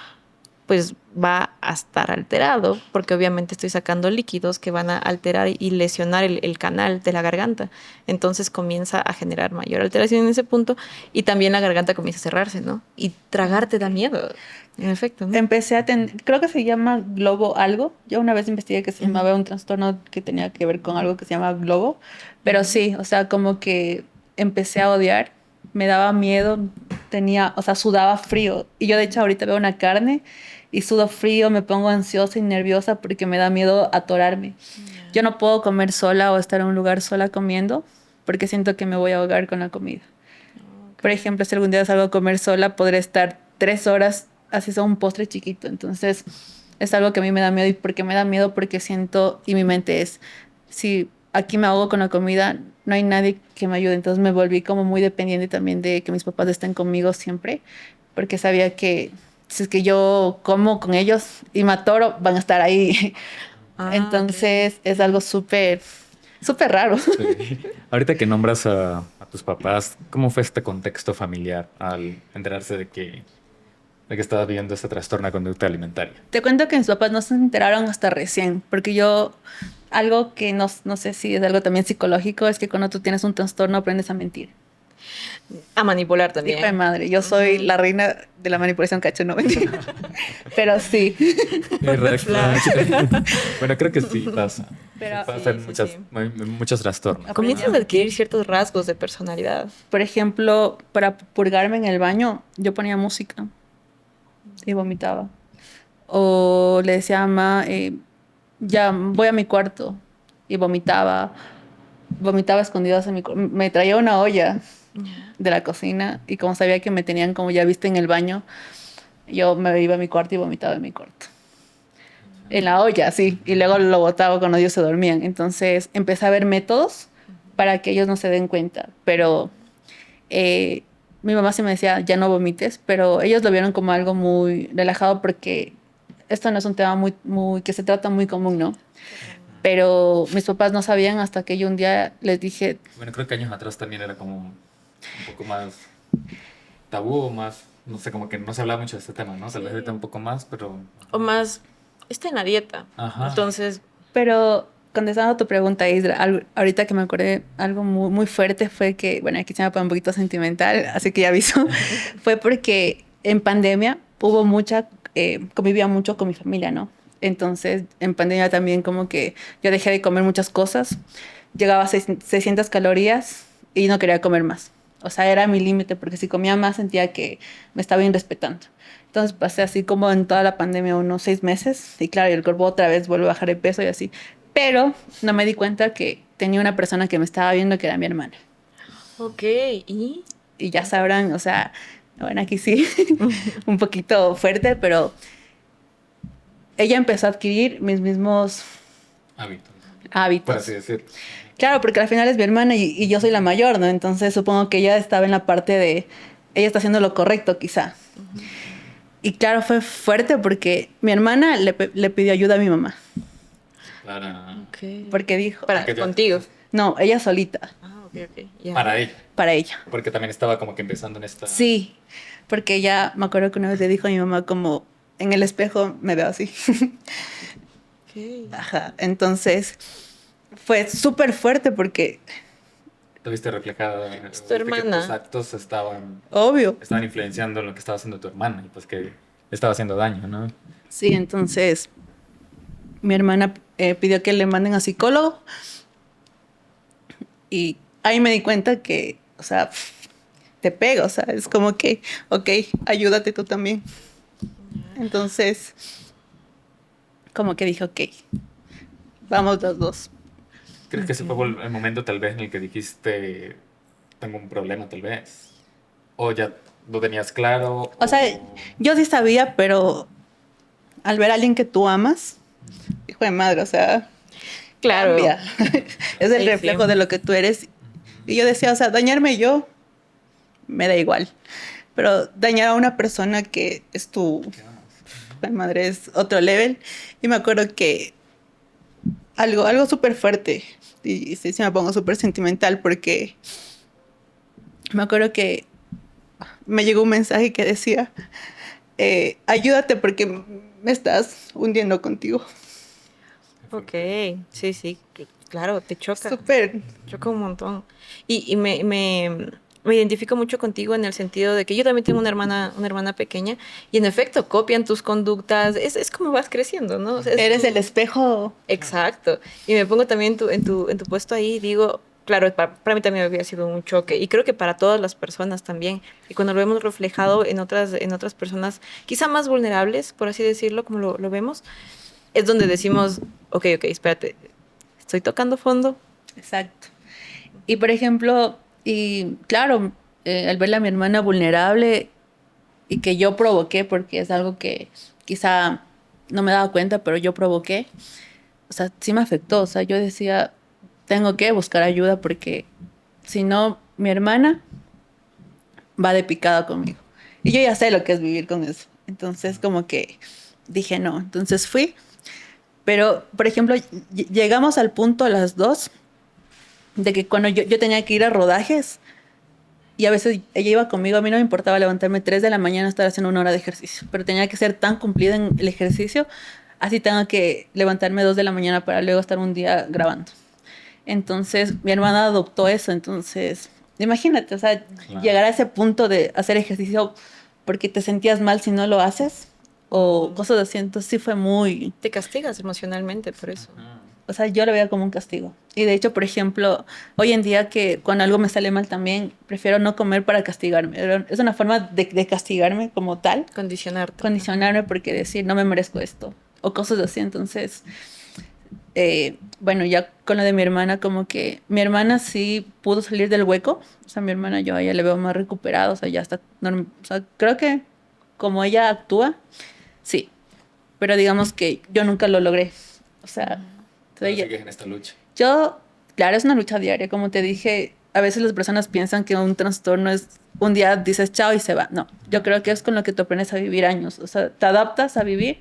pues va a estar alterado, porque obviamente estoy sacando líquidos que van a alterar y lesionar el canal de la garganta. Entonces comienza a generar mayor alteración en ese punto y también la garganta comienza a cerrarse, ¿no? Y tragar te da miedo, en efecto, ¿no? empecé a tener, creo que se llama globo algo. Yo una vez investigué que se llamaba un trastorno que tenía que ver con algo que se llama globo. Pero sí, o sea, como que empecé a odiar, me daba miedo, tenía, o sea, sudaba frío. Y yo de hecho ahorita veo una carne y sudo frío, me pongo ansiosa y nerviosa porque me da miedo atorarme. Yo no puedo comer sola o estar en un lugar sola comiendo porque siento que me voy a ahogar con la comida. Por ejemplo, si algún día salgo a comer sola, podré estar 3 horas, así sea un postre chiquito. Entonces, es algo que a mí me da miedo. ¿Y por qué me da miedo? Porque siento, y mi mente es, si aquí me ahogo con la comida, no hay nadie que me ayude. Entonces me volví como muy dependiente también de que mis papás estén conmigo siempre, porque sabía que si es que yo como con ellos y me atoro, van a estar ahí. Entonces, es algo súper, súper raro. Sí. Ahorita que nombras a tus papás, ¿cómo fue este contexto familiar al enterarse de que estabas viviendo este trastorno de conducta alimentaria? Te cuento que mis papás no se enteraron hasta recién, porque yo, algo que no sé si es algo también psicológico, es que cuando tú tienes un trastorno aprendes a mentir. A manipular Hijo de también. madre, yo soy la reina de la manipulación, cacho, no mentira. Pero sí. Red flag. Bueno, creo que sí pasa. Pero- Sí pasa en Sí, muchas, sí. muchos trastornos. Comienzas a adquirir ciertos rasgos de personalidad. Por ejemplo, para purgarme en el baño, yo ponía música y vomitaba. O le decía a mamá, ya voy a mi cuarto y vomitaba. Vomitaba escondidas en mi cuarto. Me traía una olla de la cocina y como sabía que me tenían como ya visto en el baño, yo me iba a mi cuarto y vomitaba en mi cuarto. En la olla, sí. Y luego lo botaba cuando ellos se dormían. Entonces empecé a ver métodos para que ellos no se den cuenta. Pero eh, mi mamá sí me decía, ya no vomites, pero ellos lo vieron como algo muy relajado porque esto no es un tema que se trata muy común, ¿no? Pero mis papás no sabían hasta que yo un día les dije, Bueno, creo que años atrás también era como un poco más tabú o más, no sé, como que no se hablaba mucho de este tema, ¿no? Tal vez ahorita un poco más, pero... O más, está en la dieta. Ajá. Entonces, pero contestando a tu pregunta, Isra, ahorita que me acordé, algo muy, muy fuerte fue que, bueno, aquí se me pone un poquito sentimental, así que ya aviso, fue porque en pandemia hubo convivía mucho con mi familia, ¿no? Entonces, en pandemia también como que yo dejé de comer muchas cosas, llegaba a 600 calorías y no quería comer más. O sea, era mi límite, porque si comía más sentía que me estaba irrespetando. Entonces pasé así como en toda la pandemia unos 6 meses y claro, y el cuerpo otra vez vuelve a bajar de peso y así. Pero no me di cuenta que tenía una persona que me estaba viendo que era mi hermana. ok, ¿y? Y ya sabrán, o sea, bueno, aquí sí, un poquito fuerte, pero ella empezó a adquirir mis mismos Hábitos, por hábitos. así decirlo. Claro, porque al final es mi hermana y yo soy la mayor, ¿no? Entonces supongo que ella estaba en la parte de, ella está haciendo lo correcto quizá. Y claro, fue fuerte porque mi hermana le pidió ayuda a mi mamá. Para, Ok. Porque dijo, Para, ¿Qué te- contigo. no, ella solita, Ah, ok, ok. Ya. para ella. para ella. Porque también estaba como que empezando en esta... Sí, porque ella, me acuerdo que una vez le dijo a mi mamá como, en el espejo me veo así. Ok. Ajá, entonces fue súper fuerte porque, Te viste reflejada. Es tu viste que hermana. tus actos estaban obvio. influenciando lo que estaba haciendo tu hermana y pues que le estaba haciendo daño, ¿no? Sí, entonces mi hermana pidió que le manden a psicólogo. Y ahí me di cuenta que, o sea, te pega, o sea, es como que, ok, ayúdate tú también. Entonces, como que dije, ok, vamos los dos. ¿Crees que ese fue el momento tal vez en el que dijiste, tengo un problema tal vez? ¿O ya lo tenías claro? O sea, yo sí sabía, pero al ver a alguien que tú amas, hijo de madre, o sea, Claro. cambia. Es el Sí, reflejo sí. de lo que tú eres. Y yo decía, o sea, dañarme yo, me da igual. Pero dañar a una persona que es tu hijo de madre es otro level. Y me acuerdo que algo súper fuerte. Y sí, sí me pongo súper sentimental porque me acuerdo que me llegó un mensaje que decía, ayúdate porque me estás hundiendo contigo. Ok, sí, sí, claro, te choca. Súper. Choca un montón. Me identifico mucho contigo en el sentido de que yo también tengo una hermana pequeña y en efecto copian tus conductas. Es como vas creciendo, ¿no? O sea, Eres el espejo. exacto. Y me pongo también en tu puesto ahí y digo, claro, para mí también había sido un choque y creo que para todas las personas también. Y cuando lo vemos reflejado en otras personas, quizá más vulnerables, por así decirlo, como lo vemos, es donde decimos, ok, espérate, estoy tocando fondo. Exacto. Y por ejemplo, y claro, al verla a mi hermana vulnerable y que yo provoqué, porque es algo que quizá no me daba cuenta, pero yo provoqué, o sea, sí me afectó. O sea, yo decía, tengo que buscar ayuda porque si no, mi hermana va de picada conmigo. Y yo ya sé lo que es vivir con eso. Entonces, como que dije no. Entonces fui. Pero, por ejemplo, llegamos al punto las dos de que cuando yo tenía que ir a rodajes y a veces ella iba conmigo, a mí no me importaba levantarme 3 de la mañana estar haciendo 1 hora de ejercicio, pero tenía que ser tan cumplida en el ejercicio, así tengo que levantarme 2 de la mañana para luego estar un día grabando. Entonces, mi hermana adoptó eso, entonces, imagínate, o sea, Claro. llegar a ese punto de hacer ejercicio porque te sentías mal si no lo haces o cosas así, entonces sí fue muy, Te castigas emocionalmente por eso. o sea, yo lo veía como un castigo. Y de hecho, por ejemplo, hoy en día que cuando algo me sale mal también, prefiero no comer para castigarme. Es una forma de castigarme como tal, Condicionarte. condicionarme porque decir, no me merezco esto, o cosas así. Entonces, bueno, ya con lo de mi hermana, como que mi hermana sí pudo salir del hueco. O sea, mi hermana yo a ella le veo más recuperada, o sea, ya está, o sea, creo que como ella actúa, sí. Pero digamos que yo nunca lo logré. O sea, Pero entonces, sigues en esta lucha. yo, claro, es una lucha diaria. Como te dije, a veces las personas piensan que un trastorno es un día dices chao y se va. No, yo creo que es con lo que tú aprendes a vivir años. O sea, te adaptas a vivir,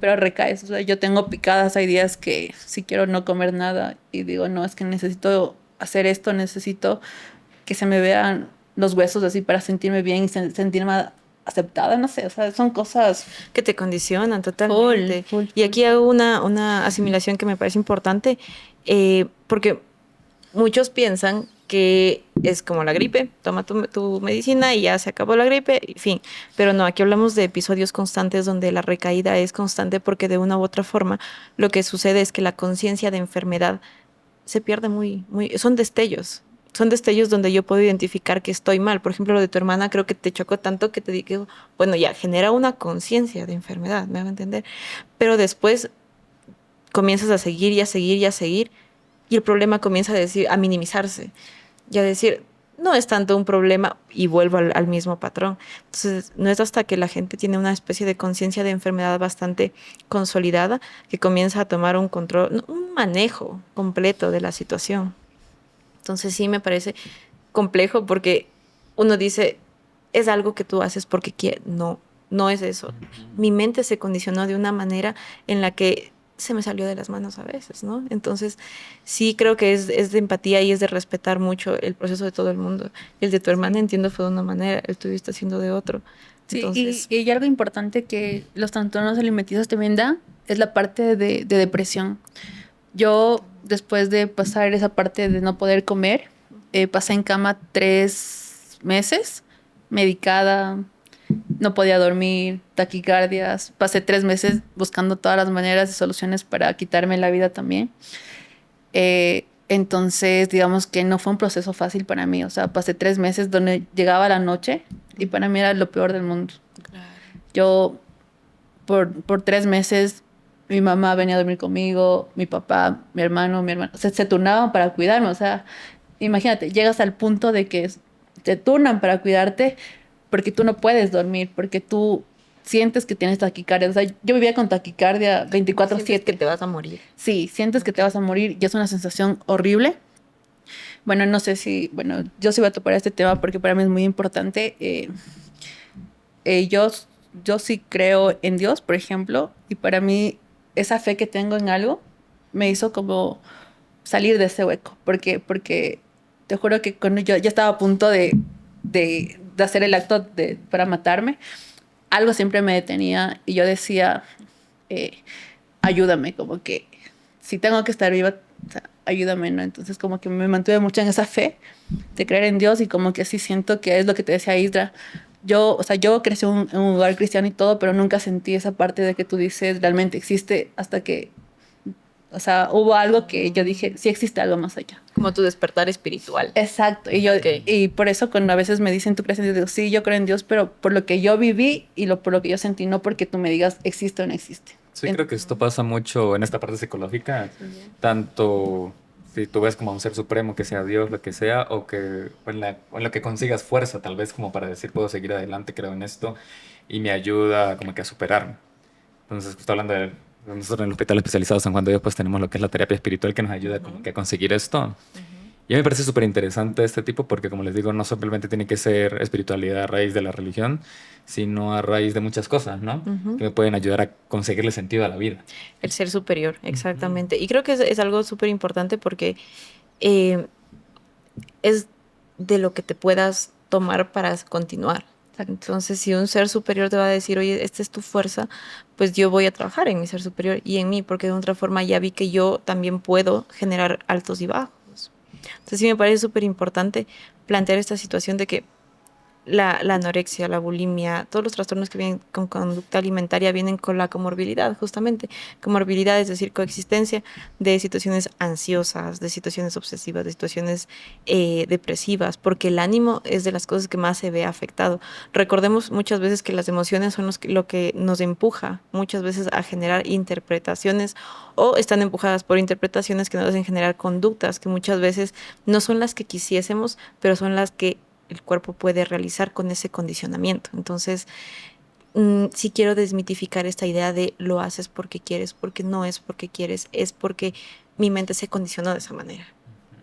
pero recaes. O sea, yo tengo picadas, hay días que si quiero no comer nada y digo, no, es que necesito hacer esto, necesito que se me vean los huesos así para sentirme bien y sentirme aceptada, no sé, o sea, son cosas Que te condicionan totalmente. full. Y aquí hago una asimilación que me parece importante, porque muchos piensan que es como la gripe, toma tu medicina y ya se acabó la gripe, en fin. Pero no, aquí hablamos de episodios constantes donde la recaída es constante porque de una u otra forma lo que sucede es que la conciencia de enfermedad se pierde son destellos. Son destellos donde yo puedo identificar que estoy mal. Por ejemplo, lo de tu hermana creo que te chocó tanto que te digo, bueno, ya genera una conciencia de enfermedad, me va a entender. Pero después comienzas a seguir y a seguir y a seguir y el problema comienza a minimizarse y a decir, no es tanto un problema y vuelvo al mismo patrón. Entonces, no es hasta que la gente tiene una especie de conciencia de enfermedad bastante consolidada que comienza a tomar un control, un manejo completo de la situación. Entonces, sí me parece complejo porque uno dice, es algo que tú haces porque quieres. No, no es eso. Mi mente se condicionó de una manera en la que se me salió de las manos a veces, ¿no? Entonces, sí creo que es de empatía y es de respetar mucho el proceso de todo el mundo. El de tu hermana, entiendo, fue de una manera, el tuyo está haciendo de otro. Sí, Entonces, y algo importante que los trastornos alimenticios también dan es la parte de depresión. Yo, después de pasar esa parte de no poder comer, pasé en cama 3 meses, medicada, no podía dormir, taquicardias. Pasé 3 meses buscando todas las maneras y soluciones para quitarme la vida también. Entonces, digamos que no fue un proceso fácil para mí. O sea, pasé 3 meses donde llegaba la noche y para mí era lo peor del mundo. Claro. Yo, por 3 meses, mi mamá venía a dormir conmigo, mi papá, mi hermano, se turnaban para cuidarme. O sea, imagínate, llegas al punto de que te turnan para cuidarte porque tú no puedes dormir, porque tú sientes que tienes taquicardia. O sea, yo vivía con taquicardia Sientes 24/7. que te vas a morir. Sí, sientes que te vas a morir y es una sensación horrible. Bueno, no sé si, bueno, yo sí voy a topar este tema porque para mí es muy importante. Yo sí creo en Dios, por ejemplo, y para mí esa fe que tengo en algo me hizo como salir de ese hueco, porque te juro que cuando yo ya estaba a punto de hacer el acto para matarme, algo siempre me detenía y yo decía, ayúdame, como que si tengo que estar viva, o sea, ayúdame, ¿no? Entonces como que me mantuve mucho en esa fe de creer en Dios y como que sí siento que es lo que te decía Isra. O sea, yo crecí en un lugar cristiano y todo, pero nunca sentí esa parte de que tú dices realmente existe hasta que, o sea, hubo algo que yo dije, sí existe algo más allá. Como tu despertar espiritual. Exacto. Ok. Y por eso cuando a veces me dicen, ¿tú crees en Dios? Digo, sí, yo creo en Dios, pero por lo que yo viví y por lo que yo sentí, no porque tú me digas existe o no existe. Sí, creo que esto pasa mucho en esta parte psicológica, tanto si tú ves como a un ser supremo, que sea Dios, lo que sea, o en lo que consigas fuerza, tal vez como para decir, puedo seguir adelante, creo en esto, y me ayuda como que a superarme. Entonces, justo hablando de nosotros en el Hospital Especializado San Juan de Dios, pues tenemos lo que es la terapia espiritual que nos ayuda como que a conseguir esto. Y a mí me parece súper interesante este tipo porque, como les digo, no simplemente tiene que ser espiritualidad a raíz de la religión, sino a raíz de muchas cosas, ¿no? Que me pueden ayudar a conseguirle sentido a la vida. El ser superior, exactamente. Y creo que es algo súper importante porque es de lo que te puedas tomar para continuar. Entonces, si un ser superior te va a decir, oye, esta es tu fuerza, pues yo voy a trabajar en mi ser superior y en mí, porque de otra forma ya vi que yo también puedo generar altos y bajos. Entonces, sí me parece súper importante plantear esta situación de que la anorexia, la bulimia, todos los trastornos que vienen con conducta alimentaria vienen con la comorbilidad, justamente. Comorbilidad es decir, coexistencia de situaciones ansiosas, de situaciones obsesivas, de situaciones depresivas, porque el ánimo es de las cosas que más se ve afectado. Recordemos muchas veces que las emociones son lo que nos empuja muchas veces a generar interpretaciones o están empujadas por interpretaciones que nos hacen generar conductas que muchas veces no son las que quisiésemos, pero son las que el cuerpo puede realizar con ese condicionamiento. Entonces, sí quiero desmitificar esta idea de lo haces porque quieres, porque no es porque quieres, es porque mi mente se condicionó de esa manera.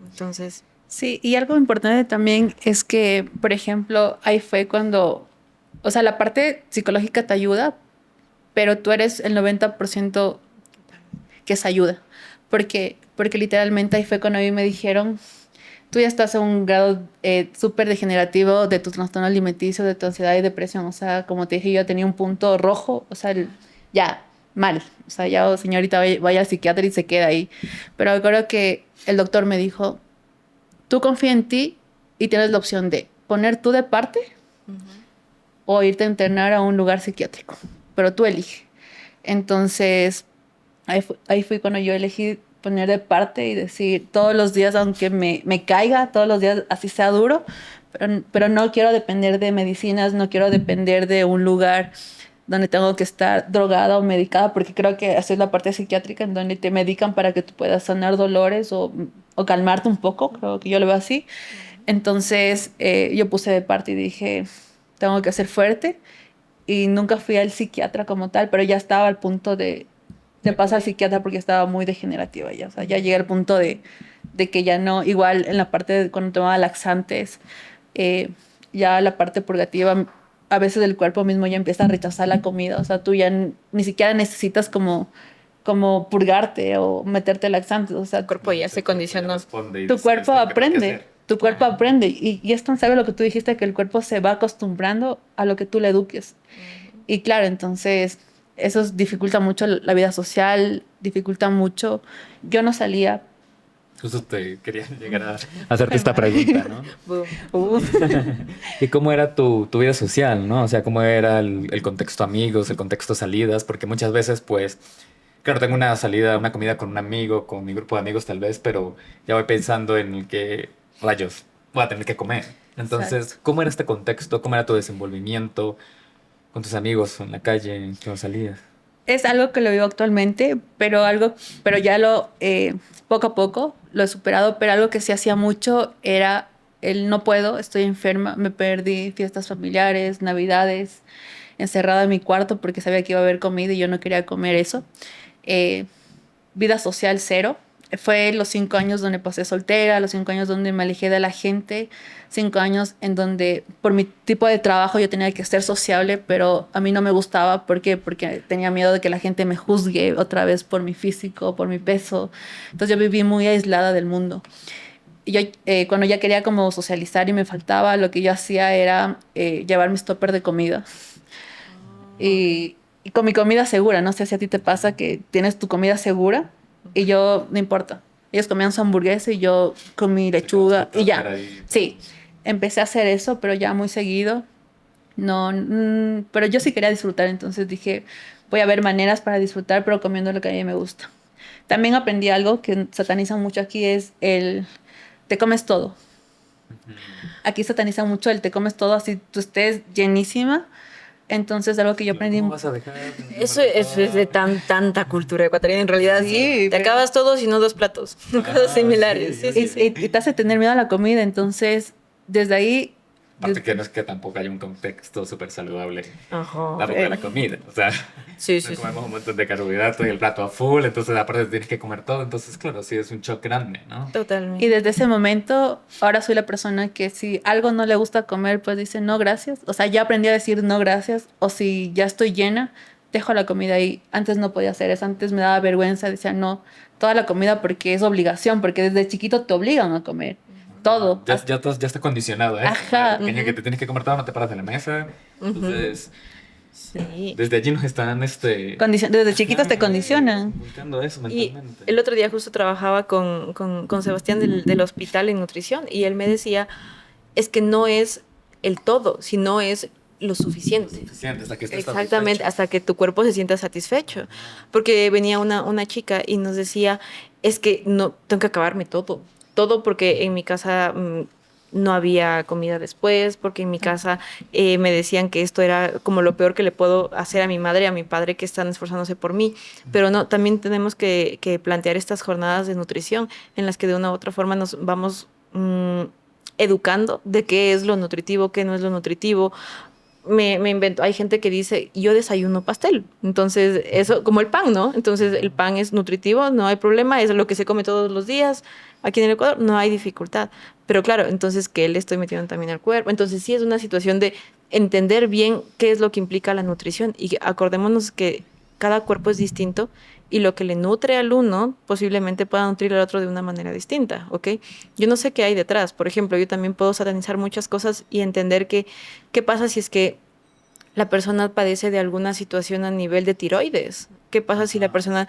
Entonces... Sí, y algo importante también es que, por ejemplo, ahí fue cuando, o sea, la parte psicológica te ayuda, pero tú eres el 90% que se ayuda. Porque literalmente ahí fue cuando a mí me dijeron, tú ya estás en un grado súper degenerativo de tu trastorno alimenticio, de tu ansiedad y depresión. O sea, como te dije, yo tenía un punto rojo, o sea, ya, mal. O sea, ya, señorita, vaya al psiquiatra y se queda ahí. Pero recuerdo que el doctor me dijo, tú confía en ti y tienes la opción de poner tú de parte o irte a internar a un lugar psiquiátrico. Pero tú elige. Entonces, ahí fui cuando yo elegí poner de parte y decir todos los días, aunque me caiga, todos los días así sea duro, pero no quiero depender de medicinas, no quiero depender de un lugar donde tengo que estar drogada o medicada, porque creo que así es la parte psiquiátrica, en donde te medican para que tú puedas sanar dolores o calmarte un poco, creo que yo lo veo así. Entonces yo puse de parte y dije, tengo que ser fuerte, y nunca fui al psiquiatra como tal, pero ya estaba al punto de pasar al psiquiatra porque estaba muy degenerativa ya. O sea, ya llegué al punto de que ya no, igual en la parte de cuando tomaba laxantes, ya la parte purgativa, a veces el cuerpo mismo ya empieza a rechazar la comida. O sea, tú ya ni siquiera necesitas como purgarte o meterte laxantes. O sea, El cuerpo ya se condicionó. tu cuerpo aprende. Tu cuerpo aprende. Y es tan sabio lo que tú dijiste, que el cuerpo se va acostumbrando a lo que tú le eduques. Y claro, entonces eso dificulta mucho la vida social, dificulta mucho. Yo no salía, Justo te quería llegar a hacerte esta pregunta, ¿no? Boom. ¿Y cómo era tu vida social, ¿no? O sea, ¿cómo era el contexto amigos, el contexto salidas? Porque muchas veces, pues, claro, tengo una salida, una comida con un amigo, con mi grupo de amigos tal vez, pero ya voy pensando en el que, rayos, voy a tener que comer. Entonces, ¿cómo era este contexto? ¿Cómo era tu desenvolvimiento con tus amigos en la calle, cuando salías? Es algo que lo vivo actualmente, pero ya poco a poco lo he superado, pero algo que sí hacía mucho era el no puedo, estoy enferma, me perdí fiestas familiares, navidades, encerrada en mi cuarto porque sabía que iba a haber comida y yo no quería comer eso. Eh, Vida social cero. Fue los 5 años donde pasé soltera, los 5 años donde me alejé de la gente, 5 años en donde por mi tipo de trabajo yo tenía que ser sociable, pero a mí no me gustaba. ¿Por qué? Porque tenía miedo de que la gente me juzgue otra vez por mi físico, por mi peso. Entonces yo viví muy aislada del mundo. Y yo cuando ya quería como socializar y me faltaba, lo que yo hacía era llevar mis toppers de comida. Y con mi comida segura, no sé si a ti te pasa que tienes tu comida segura y yo, no importa. Ellos comían su hamburguesa y yo con mi lechuga y ya. Sí, empecé a hacer eso, pero ya muy seguido. No, pero yo sí quería disfrutar, entonces dije, voy a ver maneras para disfrutar, pero comiendo lo que a mí me gusta. También aprendí algo que satanizan mucho aquí, es el te comes todo. Aquí satanizan mucho el te comes todo, así tú estés llenísima. Entonces, algo que yo aprendí. ¿Cómo vas a dejar? Eso es de tanta cultura ecuatoriana. En realidad, Sí, te acabas todo, sino 2 platos. Cosas similares. sí, Sí, sí, sí. Y te hace tener miedo a la comida. Entonces, desde ahí. Aparte que no es que tampoco haya un contexto súper saludable Ajá. tampoco de la comida. O sea, Sí, sí, nos sí. comemos un montón de carbohidratos y el plato a full, entonces aparte tienes que comer todo. Entonces, claro, sí es un shock grande, ¿no? Totalmente. Y desde ese momento, ahora soy la persona que si algo no le gusta comer, pues dice no, gracias. O sea, ya aprendí a decir no, gracias. O si ya estoy llena, dejo la comida ahí. Antes no podía hacer eso. Antes me daba vergüenza. Decía no, toda la comida porque es obligación, porque desde chiquito te obligan a comer. Todo. Ya está condicionado, ¿eh? Ajá. Pequeño que te tienes que comer todo, no te paras de la mesa. Entonces, Sí. desde allí nos están, Desde chiquitos te condicionan. Buscando eso Y mentalmente. el otro día justo trabajaba con Sebastián del hospital en nutrición y él me decía, es que no es el todo, sino es lo suficiente. Suficiente, hasta que estés Exactamente, satisfecho. hasta que tu cuerpo se sienta satisfecho. Porque venía una chica y nos decía, es que no, tengo que acabarme todo. Todo porque en mi casa no había comida después, porque en mi casa me decían que esto era como lo peor que le puedo hacer a mi madre y a mi padre que están esforzándose por mí. Pero no, también tenemos que plantear estas jornadas de nutrición en las que de una u otra forma nos vamos educando de qué es lo nutritivo, qué no es lo nutritivo. Me invento, hay gente que dice, yo desayuno pastel, entonces eso, como el pan, ¿no? Entonces el pan es nutritivo, no hay problema, es lo que se come todos los días, aquí en el Ecuador no hay dificultad, pero claro, entonces, ¿qué le estoy metiendo también al cuerpo? Entonces sí es una situación de entender bien qué es lo que implica la nutrición y acordémonos que cada cuerpo es distinto y lo que le nutre al uno posiblemente pueda nutrir al otro de una manera distinta, ¿ok? Yo no sé qué hay detrás. Por ejemplo, yo también puedo satanizar muchas cosas y entender que qué pasa si es que la persona padece de alguna situación a nivel de tiroides. ¿Qué pasa si la persona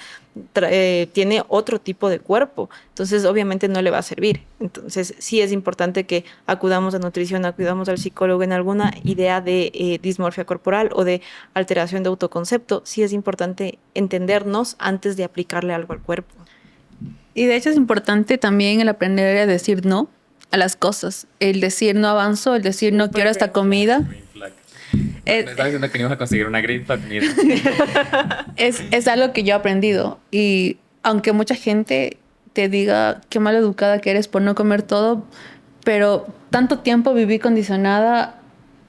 tiene otro tipo de cuerpo? Entonces, obviamente no le va a servir. Entonces, sí es importante que acudamos a nutrición, acudamos al psicólogo en alguna idea de dismorfia corporal o de alteración de autoconcepto. Sí es importante entendernos antes de aplicarle algo al cuerpo. Y de hecho es importante también el aprender a decir no a las cosas. El decir no avanzo, el decir no quiero esta comida. Green flag. Es- Me estaba diciendo que no ibas a conseguir una green flag. Mira. Es algo que yo he aprendido. Y aunque mucha gente te diga qué mal educada que eres por no comer todo, pero tanto tiempo viví condicionada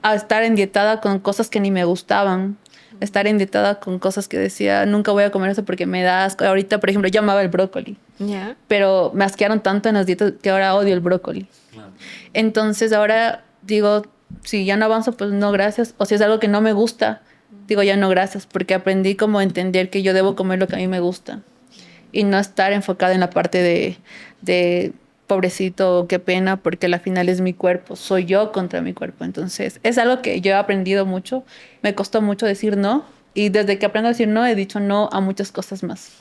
a estar endietada con cosas que ni me gustaban. Estar endietada con cosas que decía, nunca voy a comer eso porque me da asco. Ahorita, por ejemplo, yo amaba el brócoli, ¿Ya? pero me asquearon tanto en las dietas que ahora odio el brócoli. Claro. Entonces ahora digo, si ya no avanzo, pues no, gracias. O si es algo que no me gusta, digo ya no, gracias, porque aprendí como a entender que yo debo comer lo que a mí me gusta y no estar enfocada en la parte de pobrecito, qué pena, porque al final es mi cuerpo, soy yo contra mi cuerpo. Entonces es algo que yo he aprendido mucho, me costó mucho decir no y desde que aprendo a decir no he dicho no a muchas cosas más.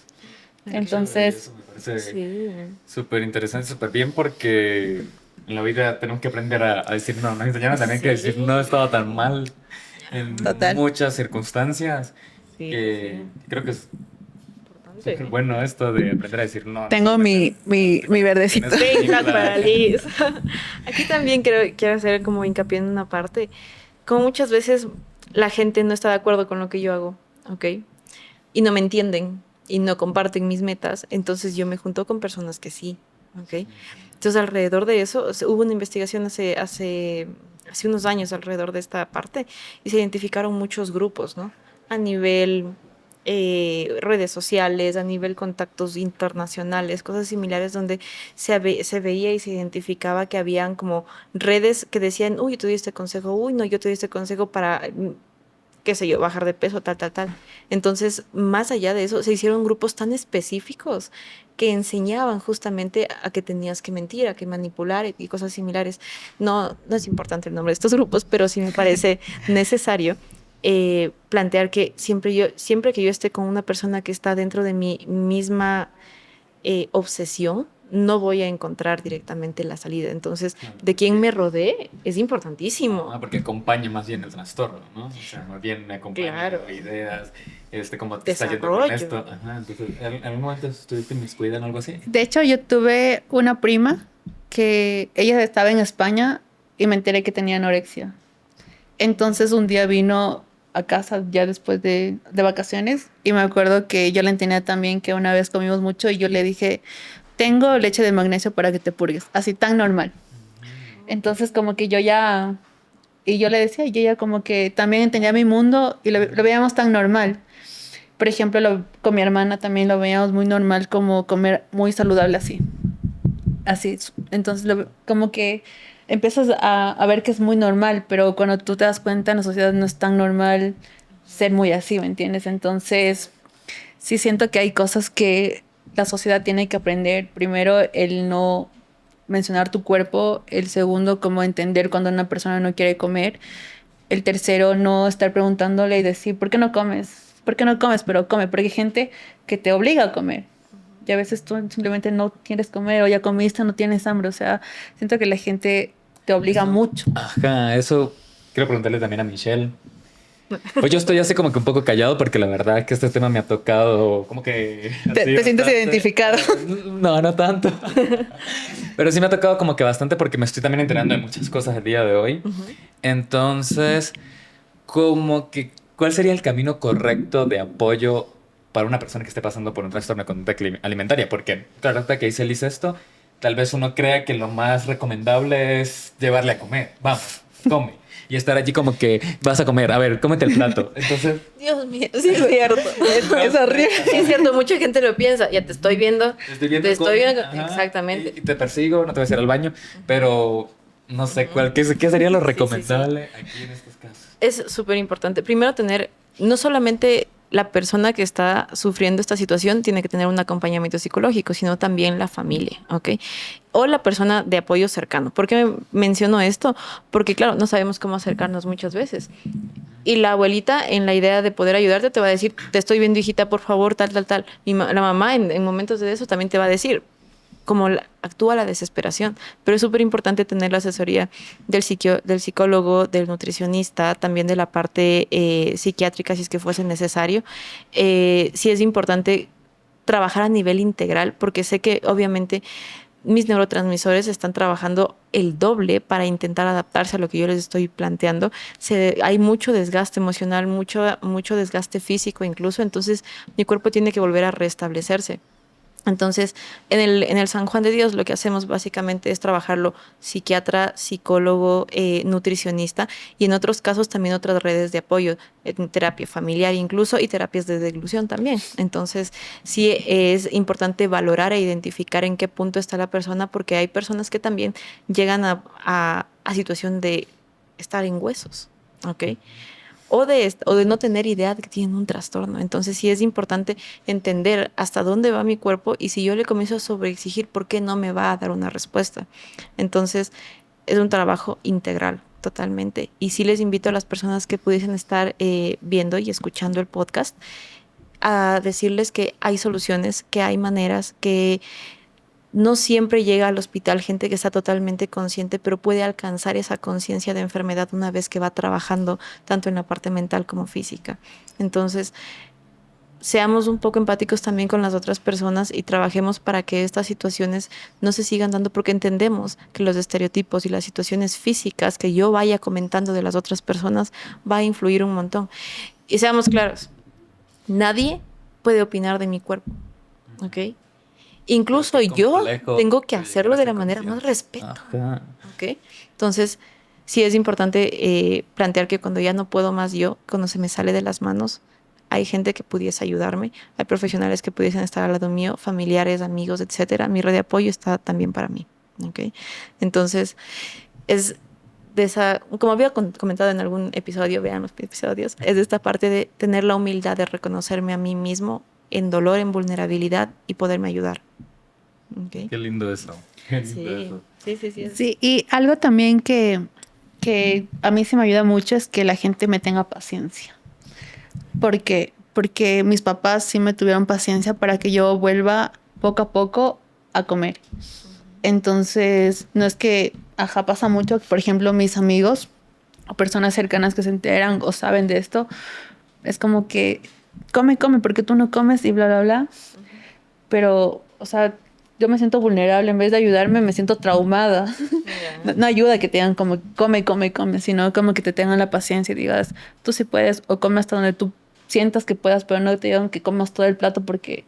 Entonces, parece Sí. súper interesante, súper bien porque en la vida tenemos que aprender a decir no. Nos enseñaron también que decir no estaba tan mal en Total. muchas circunstancias. Sí, Que sí. creo que es Importante. súper bueno esto de aprender a decir no. Tengo mi verdecito. Tienes Green flag para flag. Liz. Aquí también quiero hacer como hincapié en una parte. Como muchas veces la gente no está de acuerdo con lo que yo hago, ¿ok? Y no me entienden y no comparten mis metas, entonces yo me junto con personas que sí, ¿ok? Entonces alrededor de eso hubo una investigación hace unos años alrededor de esta parte y se identificaron muchos grupos, ¿no? A nivel redes sociales, a nivel contactos internacionales, cosas similares donde se veía y se identificaba que habían como redes que decían, uy, yo te di este consejo, uy, no, yo te di este consejo para qué sé yo, bajar de peso, tal, tal, tal. Entonces, más allá de eso, se hicieron grupos tan específicos que enseñaban justamente a que tenías que mentir, a que manipular y cosas similares. No es importante el nombre de estos grupos, pero sí me parece necesario plantear que siempre que yo esté con una persona que está dentro de mi misma obsesión, no voy a encontrar directamente la salida. Entonces, de quien me rodee es importantísimo. Porque acompaña más bien el trastorno, ¿no? O sea, más bien me acompaña Claro. ideas, cómo te está yendo con esto. Ajá, entonces, ¿en algún momento estuviste inmiscuida en algo así? De hecho, yo tuve una prima que ella estaba en España y me enteré que tenía anorexia. Entonces un día vino a casa ya después de vacaciones y me acuerdo que yo le entendía también que una vez comimos mucho y yo le dije, tengo leche de magnesio para que te purgues, así tan normal. Entonces como que yo ya, y yo le decía, y ella como que también entendía mi mundo y lo veíamos tan normal. Por ejemplo, con mi hermana también lo veíamos muy normal como comer muy saludable así. Así, entonces como que empiezas a ver que es muy normal, pero cuando tú te das cuenta en la sociedad no es tan normal ser muy así, ¿me entiendes? Entonces, sí siento que hay cosas que la sociedad tiene que aprender. Primero, el no mencionar tu cuerpo. El segundo, como entender cuando una persona no quiere comer. El tercero, no estar preguntándole y decir, ¿por qué no comes? ¿Por qué no comes? Pero come, porque hay gente que te obliga a comer. Y a veces tú simplemente no quieres comer o ya comiste, no tienes hambre. O sea, siento que la gente te obliga mucho. Ajá, eso quiero preguntarle también a Michelle. Pues yo estoy así como que un poco callado porque la verdad es que este tema me ha tocado como que... ¿Te sientes identificado? No, no tanto. Pero sí me ha tocado como que bastante porque me estoy también enterando de muchas cosas el día de hoy. Entonces, como que, ¿cuál sería el camino correcto de apoyo para una persona que esté pasando por un trastorno de conducta alimentaria? Porque, claro, ahorita que dice Liz esto, tal vez uno crea que lo más recomendable es llevarle a comer. Vamos, come. Y estar allí como que vas a comer, a ver, cómete el plato. Entonces, Dios mío, sí es cierto. Es horrible. Sí es cierto, mucha gente lo piensa. Ya te estoy viendo. te estoy viendo. Ajá, exactamente. Y te persigo, no te voy a hacer al baño, pero no sé qué sería lo recomendable aquí en estos casos. Es súper importante. Primero tener, no solamente la persona que está sufriendo esta situación tiene que tener un acompañamiento psicológico, sino también la familia, ¿ok? O la persona de apoyo cercano. ¿Por qué menciono esto? Porque, claro, no sabemos cómo acercarnos muchas veces. Y la abuelita, en la idea de poder ayudarte, te va a decir, te estoy viendo, hijita, por favor, tal, tal, tal. La mamá, en momentos de eso, también te va a decir, como actúa la desesperación. Pero es súper importante tener la asesoría del psicólogo, del nutricionista, también de la parte psiquiátrica, si es que fuese necesario. Sí es importante trabajar a nivel integral, porque sé que obviamente mis neurotransmisores están trabajando el doble para intentar adaptarse a lo que yo les estoy planteando. Hay mucho desgaste emocional, mucho desgaste físico incluso, entonces mi cuerpo tiene que volver a restablecerse. Entonces, en el San Juan de Dios lo que hacemos básicamente es trabajarlo psiquiatra, psicólogo, nutricionista y en otros casos también otras redes de apoyo, en terapia familiar incluso y terapias de deglución también. Entonces, sí es importante valorar e identificar en qué punto está la persona porque hay personas que también llegan a situación de estar en huesos, ¿ok? O de no tener idea de que tienen un trastorno. Entonces sí es importante entender hasta dónde va mi cuerpo y si yo le comienzo a sobreexigir, ¿por qué no me va a dar una respuesta? Entonces es un trabajo integral totalmente. Y sí les invito a las personas que pudiesen estar viendo y escuchando el podcast a decirles que hay soluciones, que hay maneras, que no siempre llega al hospital gente que está totalmente consciente, pero puede alcanzar esa conciencia de enfermedad una vez que va trabajando tanto en la parte mental como física. Entonces, seamos un poco empáticos también con las otras personas y trabajemos para que estas situaciones no se sigan dando, porque entendemos que los estereotipos y las situaciones físicas que yo vaya comentando de las otras personas va a influir un montón. Y seamos claros, nadie puede opinar de mi cuerpo, ¿ok? Incluso yo tengo que hacerlo de la manera más respeto, ¿ok? Entonces, sí es importante plantear que cuando ya no puedo más yo, cuando se me sale de las manos, hay gente que pudiese ayudarme, hay profesionales que pudiesen estar al lado mío, familiares, amigos, etcétera. Mi red de apoyo está también para mí, ¿ok? Entonces, es de esa, como había comentado en algún episodio, vean los episodios, es de esta parte de tener la humildad de reconocerme a mí mismo en dolor, en vulnerabilidad y poderme ayudar. ¿Okay? Qué lindo eso. Sí. Sí, y algo también que a mí sí me ayuda mucho es que la gente me tenga paciencia. Porque mis papás sí me tuvieron paciencia para que yo vuelva poco a poco a comer. Entonces, no es que, pasa mucho, por ejemplo, mis amigos o personas cercanas que se enteran o saben de esto, es como que come, porque tú no comes y bla, bla, bla. Pero, o sea, yo me siento vulnerable. En vez de ayudarme, me siento traumada. No ayuda que te digan como come, sino como que te tengan la paciencia y digas, tú sí puedes, o come hasta donde tú sientas que puedas, pero no te digan que comas todo el plato porque,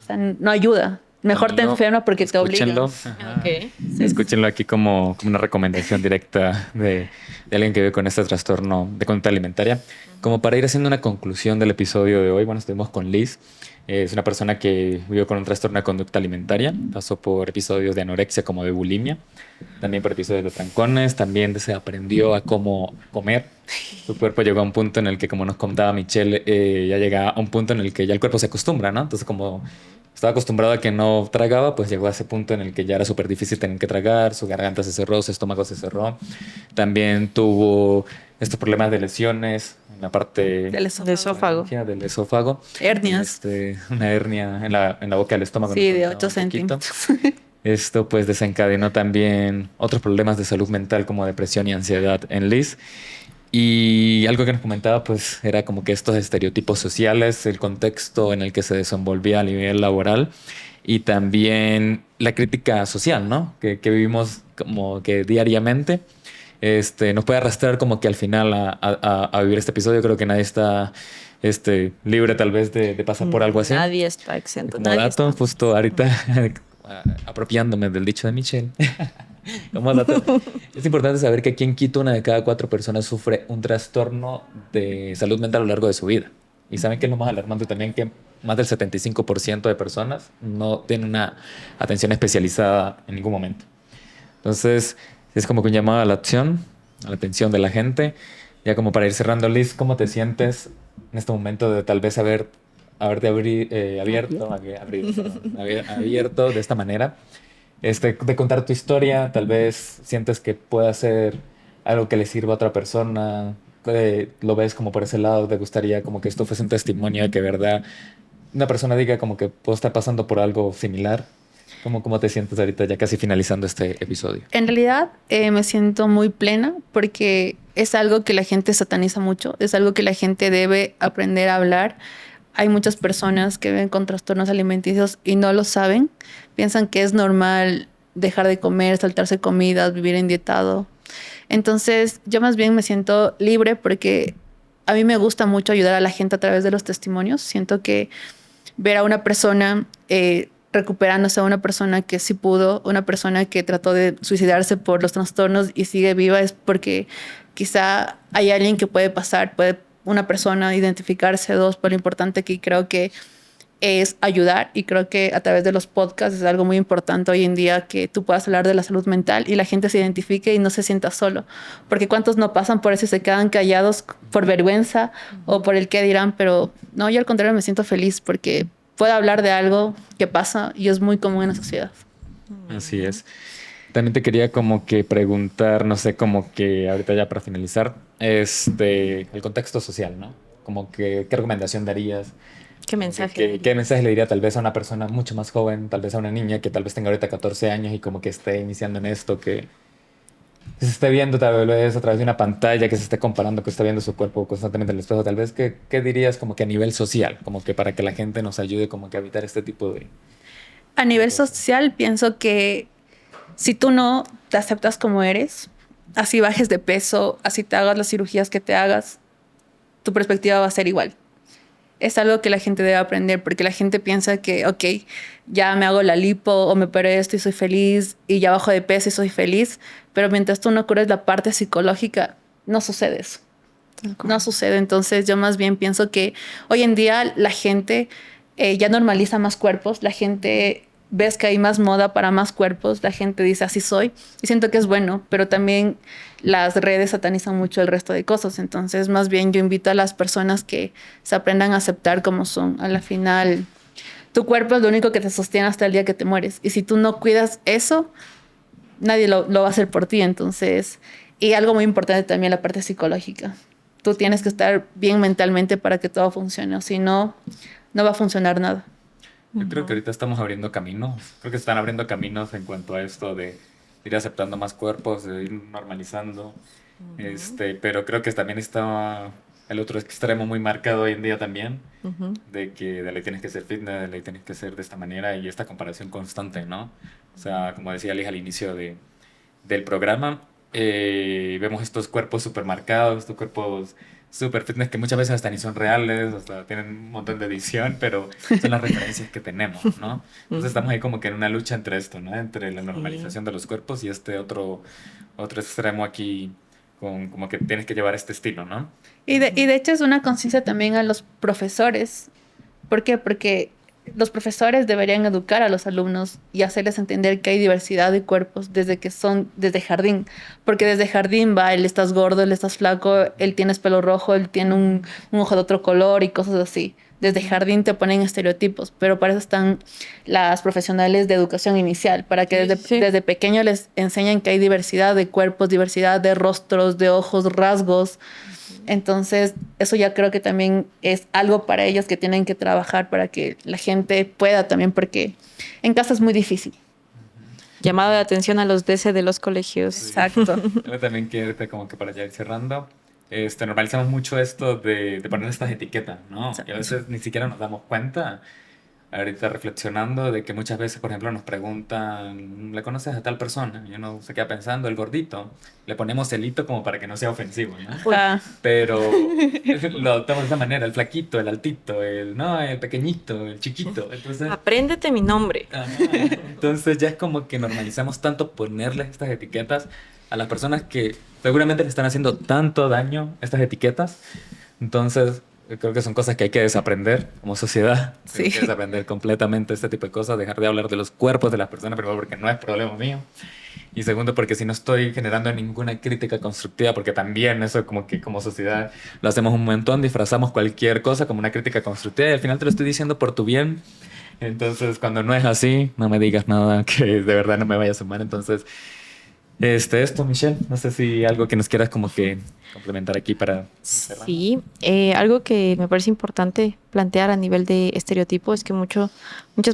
o sea, no ayuda. Mejor te enferma porque te obligan. Okay. Sí. Escúchenlo aquí como una recomendación directa de alguien que vive con este trastorno de conducta alimentaria. Como para ir haciendo una conclusión del episodio de hoy, bueno, estuvimos con Liz. Es una persona que vivió con un trastorno de conducta alimentaria. Pasó por episodios de anorexia como de bulimia. También por episodios de trancones. También se aprendió a cómo comer. Su cuerpo llegó a un punto en el que, como nos contaba Michelle, ya llega a un punto en el que ya el cuerpo se acostumbra, ¿no? Entonces, como estaba acostumbrado a que no tragaba, pues llegó a ese punto en el que ya era súper difícil tener que tragar, su garganta se cerró, su estómago se cerró. También tuvo estos problemas de lesiones en la parte del esófago. Del esófago. Hernias. Una hernia en la boca del estómago. Sí, de 8 centímetros. Esto pues desencadenó también otros problemas de salud mental como depresión y ansiedad en Liz. Y algo que nos comentaba, pues, era como que estos estereotipos sociales, el contexto en el que se desenvolvía a nivel laboral y también la crítica social, ¿no? Que vivimos como que diariamente. Nos puede arrastrar como que al final a vivir este episodio. Creo que nadie está libre tal vez de pasar por algo así. Nadie está exento. Como dato, justo ahorita apropiándome del dicho de Michelle. Como dato, es importante saber que aquí en Quito 1 de cada 4 personas sufre un trastorno de salud mental a lo largo de su vida. Y saben que es lo más alarmante también, que más del 75% de personas no tienen una atención especializada en ningún momento. Entonces, es como que un llamado a la acción, a la atención de la gente. Ya como para ir cerrando, Liz, ¿cómo te sientes en este momento de tal vez haberte abierto de esta manera? De contar tu historia, tal vez sientes que pueda ser algo que le sirva a otra persona, lo ves como por ese lado, te gustaría como que esto fuese un testimonio de que, verdad, una persona diga como que puedo estar pasando por algo similar. ¿Cómo te sientes ahorita ya casi finalizando este episodio? En realidad me siento muy plena porque es algo que la gente sataniza mucho, es algo que la gente debe aprender a hablar. Hay muchas personas que viven con trastornos alimenticios y no lo saben. Piensan que es normal dejar de comer, saltarse comidas, vivir endietado. Entonces, yo más bien me siento libre porque a mí me gusta mucho ayudar a la gente a través de los testimonios. Siento que ver a una persona recuperándose, a una persona que sí pudo, una persona que trató de suicidarse por los trastornos y sigue viva, es porque quizá hay alguien que puede pasar, puede una persona identificarse, 2, pero lo importante aquí creo que es ayudar, y creo que a través de los podcasts es algo muy importante hoy en día que tú puedas hablar de la salud mental y la gente se identifique y no se sienta solo, porque cuántos no pasan por eso y se quedan callados por vergüenza o por el qué dirán, pero no, yo al contrario me siento feliz porque puedo hablar de algo que pasa y es muy común en la sociedad. Así es. También te quería como que preguntar, no sé, como que ahorita ya para finalizar, el contexto social, ¿no? Como que, ¿qué recomendación darías ¿Qué mensaje? ¿Qué mensaje le diría tal vez a una persona mucho más joven, tal vez a una niña que tal vez tenga ahorita 14 años y como que esté iniciando en esto, que se esté viendo tal vez a través de una pantalla, que se esté comparando, que esté viendo su cuerpo constantemente en el espejo, tal vez, ¿qué dirías como que a nivel social, como que para que la gente nos ayude como que a evitar este tipo de... A nivel social, pienso que si tú no te aceptas como eres, así bajes de peso, así te hagas las cirugías que te hagas, tu perspectiva va a ser igual. Es algo que la gente debe aprender, porque la gente piensa que, ok, ya me hago la lipo o me opero esto y soy feliz, y ya bajo de peso y soy feliz, pero mientras tú no cures la parte psicológica, no sucede eso. No sucede. Entonces yo más bien pienso que hoy en día la gente ya normaliza más cuerpos, la gente ves que hay más moda para más cuerpos, la gente dice así soy y siento que es bueno, pero también las redes satanizan mucho el resto de cosas. Entonces más bien yo invito a las personas que se aprendan a aceptar como son. A la final tu cuerpo es lo único que te sostiene hasta el día que te mueres, y si tú no cuidas eso, nadie lo va a hacer por ti. Entonces, y algo muy importante también, la parte psicológica. Tú tienes que estar bien mentalmente para que todo funcione, o si no, no va a funcionar nada. Yo creo que ahorita estamos abriendo caminos, creo que se están abriendo caminos en cuanto a esto de ir aceptando más cuerpos, de ir normalizando, pero creo que también está el otro extremo muy marcado hoy en día también, de que de ley tienes que ser fitness, de ley tienes que ser de esta manera y esta comparación constante, ¿no? O sea, como decía Liz al inicio del programa, vemos estos cuerpos súper marcados, estos cuerpos súper fitness que muchas veces hasta ni son reales, hasta tienen un montón de edición, pero son las referencias que tenemos, ¿no? Entonces estamos ahí como que en una lucha entre esto, ¿no? Entre la normalización de los cuerpos y este otro extremo aquí, como que tienes que llevar este estilo, ¿no? Y de hecho es una conciencia también a los profesores. ¿Por qué? Porque los profesores deberían educar a los alumnos y hacerles entender que hay diversidad de cuerpos desde jardín. Porque desde jardín va, él estás gordo, él estás flaco, él tienes pelo rojo, él tiene un ojo de otro color y cosas así. Desde jardín te ponen estereotipos, pero para eso están las profesionales de educación inicial, para que desde pequeño les enseñen que hay diversidad de cuerpos, diversidad de rostros, de ojos, rasgos. Entonces, eso ya creo que también es algo para ellos que tienen que trabajar para que la gente pueda también, porque en casa es muy difícil. Llamado de atención a los DC de los colegios. Sí. Exacto. Yo también quiero ahorita como que para ya ir cerrando, normalizamos mucho esto de poner estas etiquetas, ¿no? Y a veces ni siquiera nos damos cuenta, ahorita reflexionando, de que muchas veces, por ejemplo, nos preguntan, ¿le conoces a tal persona? Y uno se queda pensando, el gordito. Le ponemos el hito como para que no sea ofensivo, ¿no? Ah, Pero lo adoptamos de esa manera, el flaquito, el altito, el pequeñito, el chiquito. Entonces, Apréndete mi nombre. ajá. Entonces ya es como que normalizamos tanto ponerles estas etiquetas a las personas que seguramente le están haciendo tanto daño estas etiquetas. Entonces creo que son cosas que hay que desaprender como sociedad. Sí. Hay que desaprender completamente este tipo de cosas, dejar de hablar de los cuerpos de las personas, primero porque no es problema mío. Y segundo, porque si no estoy generando ninguna crítica constructiva, porque también eso como que como sociedad lo hacemos un montón, disfrazamos cualquier cosa como una crítica constructiva y al final te lo estoy diciendo por tu bien. Entonces, cuando no es así, no me digas nada que de verdad no me vaya a sumar. Entonces, esto, Michelle, no sé si algo que nos quieras como que complementar aquí para cerrar. Sí, algo que me parece importante plantear a nivel de estereotipo es que muchas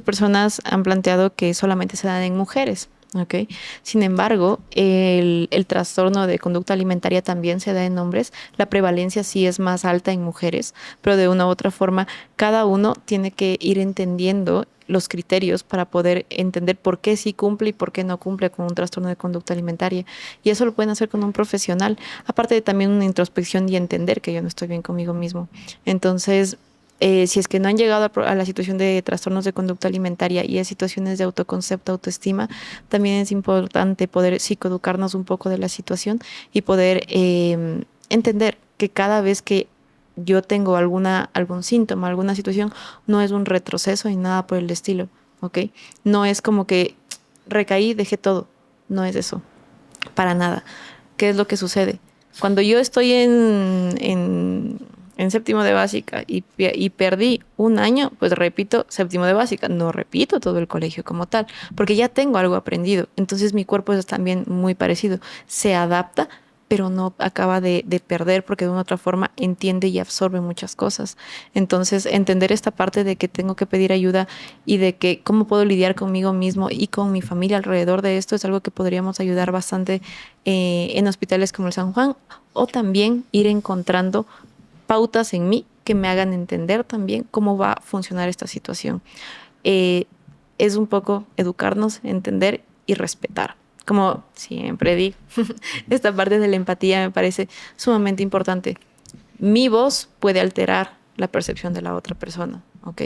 personas han planteado que solamente se dan en mujeres. ¿Ok? Sin embargo, el trastorno de conducta alimentaria también se da en hombres. La prevalencia sí es más alta en mujeres, pero de una u otra forma, cada uno tiene que ir entendiendo los criterios para poder entender por qué sí cumple y por qué no cumple con un trastorno de conducta alimentaria. Y eso lo pueden hacer con un profesional, aparte de también una introspección y entender que yo no estoy bien conmigo mismo. Entonces, si es que no han llegado a la situación de trastornos de conducta alimentaria y a situaciones de autoconcepto, autoestima, también es importante poder psicoeducarnos un poco de la situación y poder entender que cada vez que yo tengo algún síntoma, alguna situación, no es un retroceso y nada por el estilo, ¿ok? No es como que recaí, dejé todo, no es eso, para nada. ¿Qué es lo que sucede? Cuando yo estoy en séptimo de básica y perdí un año, pues repito séptimo de básica, no repito todo el colegio como tal, porque ya tengo algo aprendido. Entonces mi cuerpo es también muy parecido, se adapta, pero no acaba de perder porque de una u otra forma entiende y absorbe muchas cosas. Entonces, entender esta parte de que tengo que pedir ayuda y de que cómo puedo lidiar conmigo mismo y con mi familia alrededor de esto es algo que podríamos ayudar bastante en hospitales como el San Juan, o también ir encontrando pautas en mí que me hagan entender también cómo va a funcionar esta situación. Es un poco educarnos, entender y respetar. Como siempre digo, esta parte de la empatía me parece sumamente importante. Mi voz puede alterar la percepción de la otra persona, ¿ok?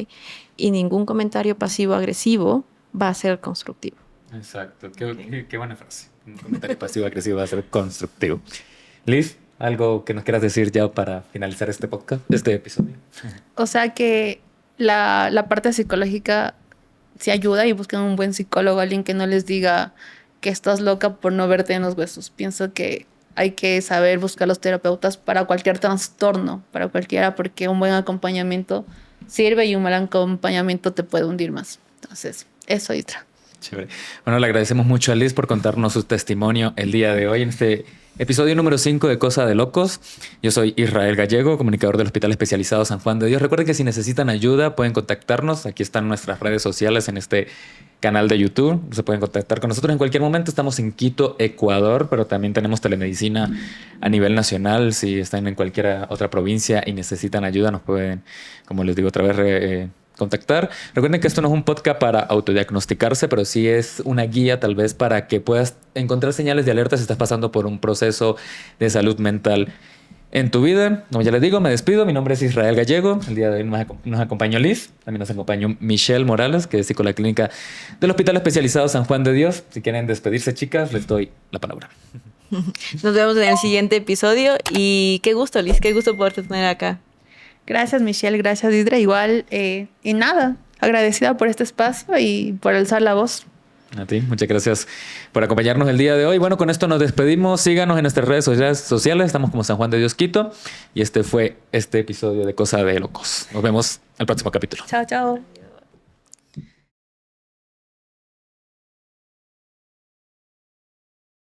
Y ningún comentario pasivo-agresivo va a ser constructivo. Exacto. Qué buena frase. Un comentario pasivo-agresivo va a ser constructivo. Liz, ¿algo que nos quieras decir ya para finalizar este podcast, este episodio? O sea que la parte psicológica sí ayuda y busquen un buen psicólogo, alguien que no les diga que estás loca por no verte en los huesos. Pienso que hay que saber buscar los terapeutas para cualquier trastorno, para cualquiera, porque un buen acompañamiento sirve y un mal acompañamiento te puede hundir más. Entonces, eso, Isra. Chévere. Bueno, le agradecemos mucho a Liz por contarnos su testimonio el día de hoy en este episodio número 5 de Cosa de Locos. Yo soy Israel Gallego, comunicador del Hospital Especializado San Juan de Dios. Recuerden que si necesitan ayuda pueden contactarnos. Aquí están nuestras redes sociales en este canal de YouTube. Se pueden contactar con nosotros en cualquier momento. Estamos en Quito, Ecuador, pero también tenemos telemedicina a nivel nacional. Si están en cualquier otra provincia y necesitan ayuda, nos pueden, como les digo otra vez, contactar. Recuerden que esto no es un podcast para autodiagnosticarse, pero sí es una guía tal vez para que puedas encontrar señales de alerta si estás pasando por un proceso de salud mental en tu vida. Como ya les digo, me despido. Mi nombre es Israel Gallego. El día de hoy nos acompañó Liz. También nos acompañó Michelle Morales, que es psicóloga clínica del Hospital Especializado San Juan de Dios. Si quieren despedirse, chicas, les doy la palabra. Nos vemos en el siguiente episodio y qué gusto, Liz, qué gusto poderte tener acá. Gracias, Michelle. Gracias, Idra. Igual, y nada, agradecida por este espacio y por alzar la voz. A ti, muchas gracias por acompañarnos el día de hoy. Bueno, con esto nos despedimos. Síganos en nuestras redes sociales. Estamos como San Juan de Dios Quito. Y este fue este episodio de Cosa de Locos. Nos vemos al próximo capítulo. Chao, chao.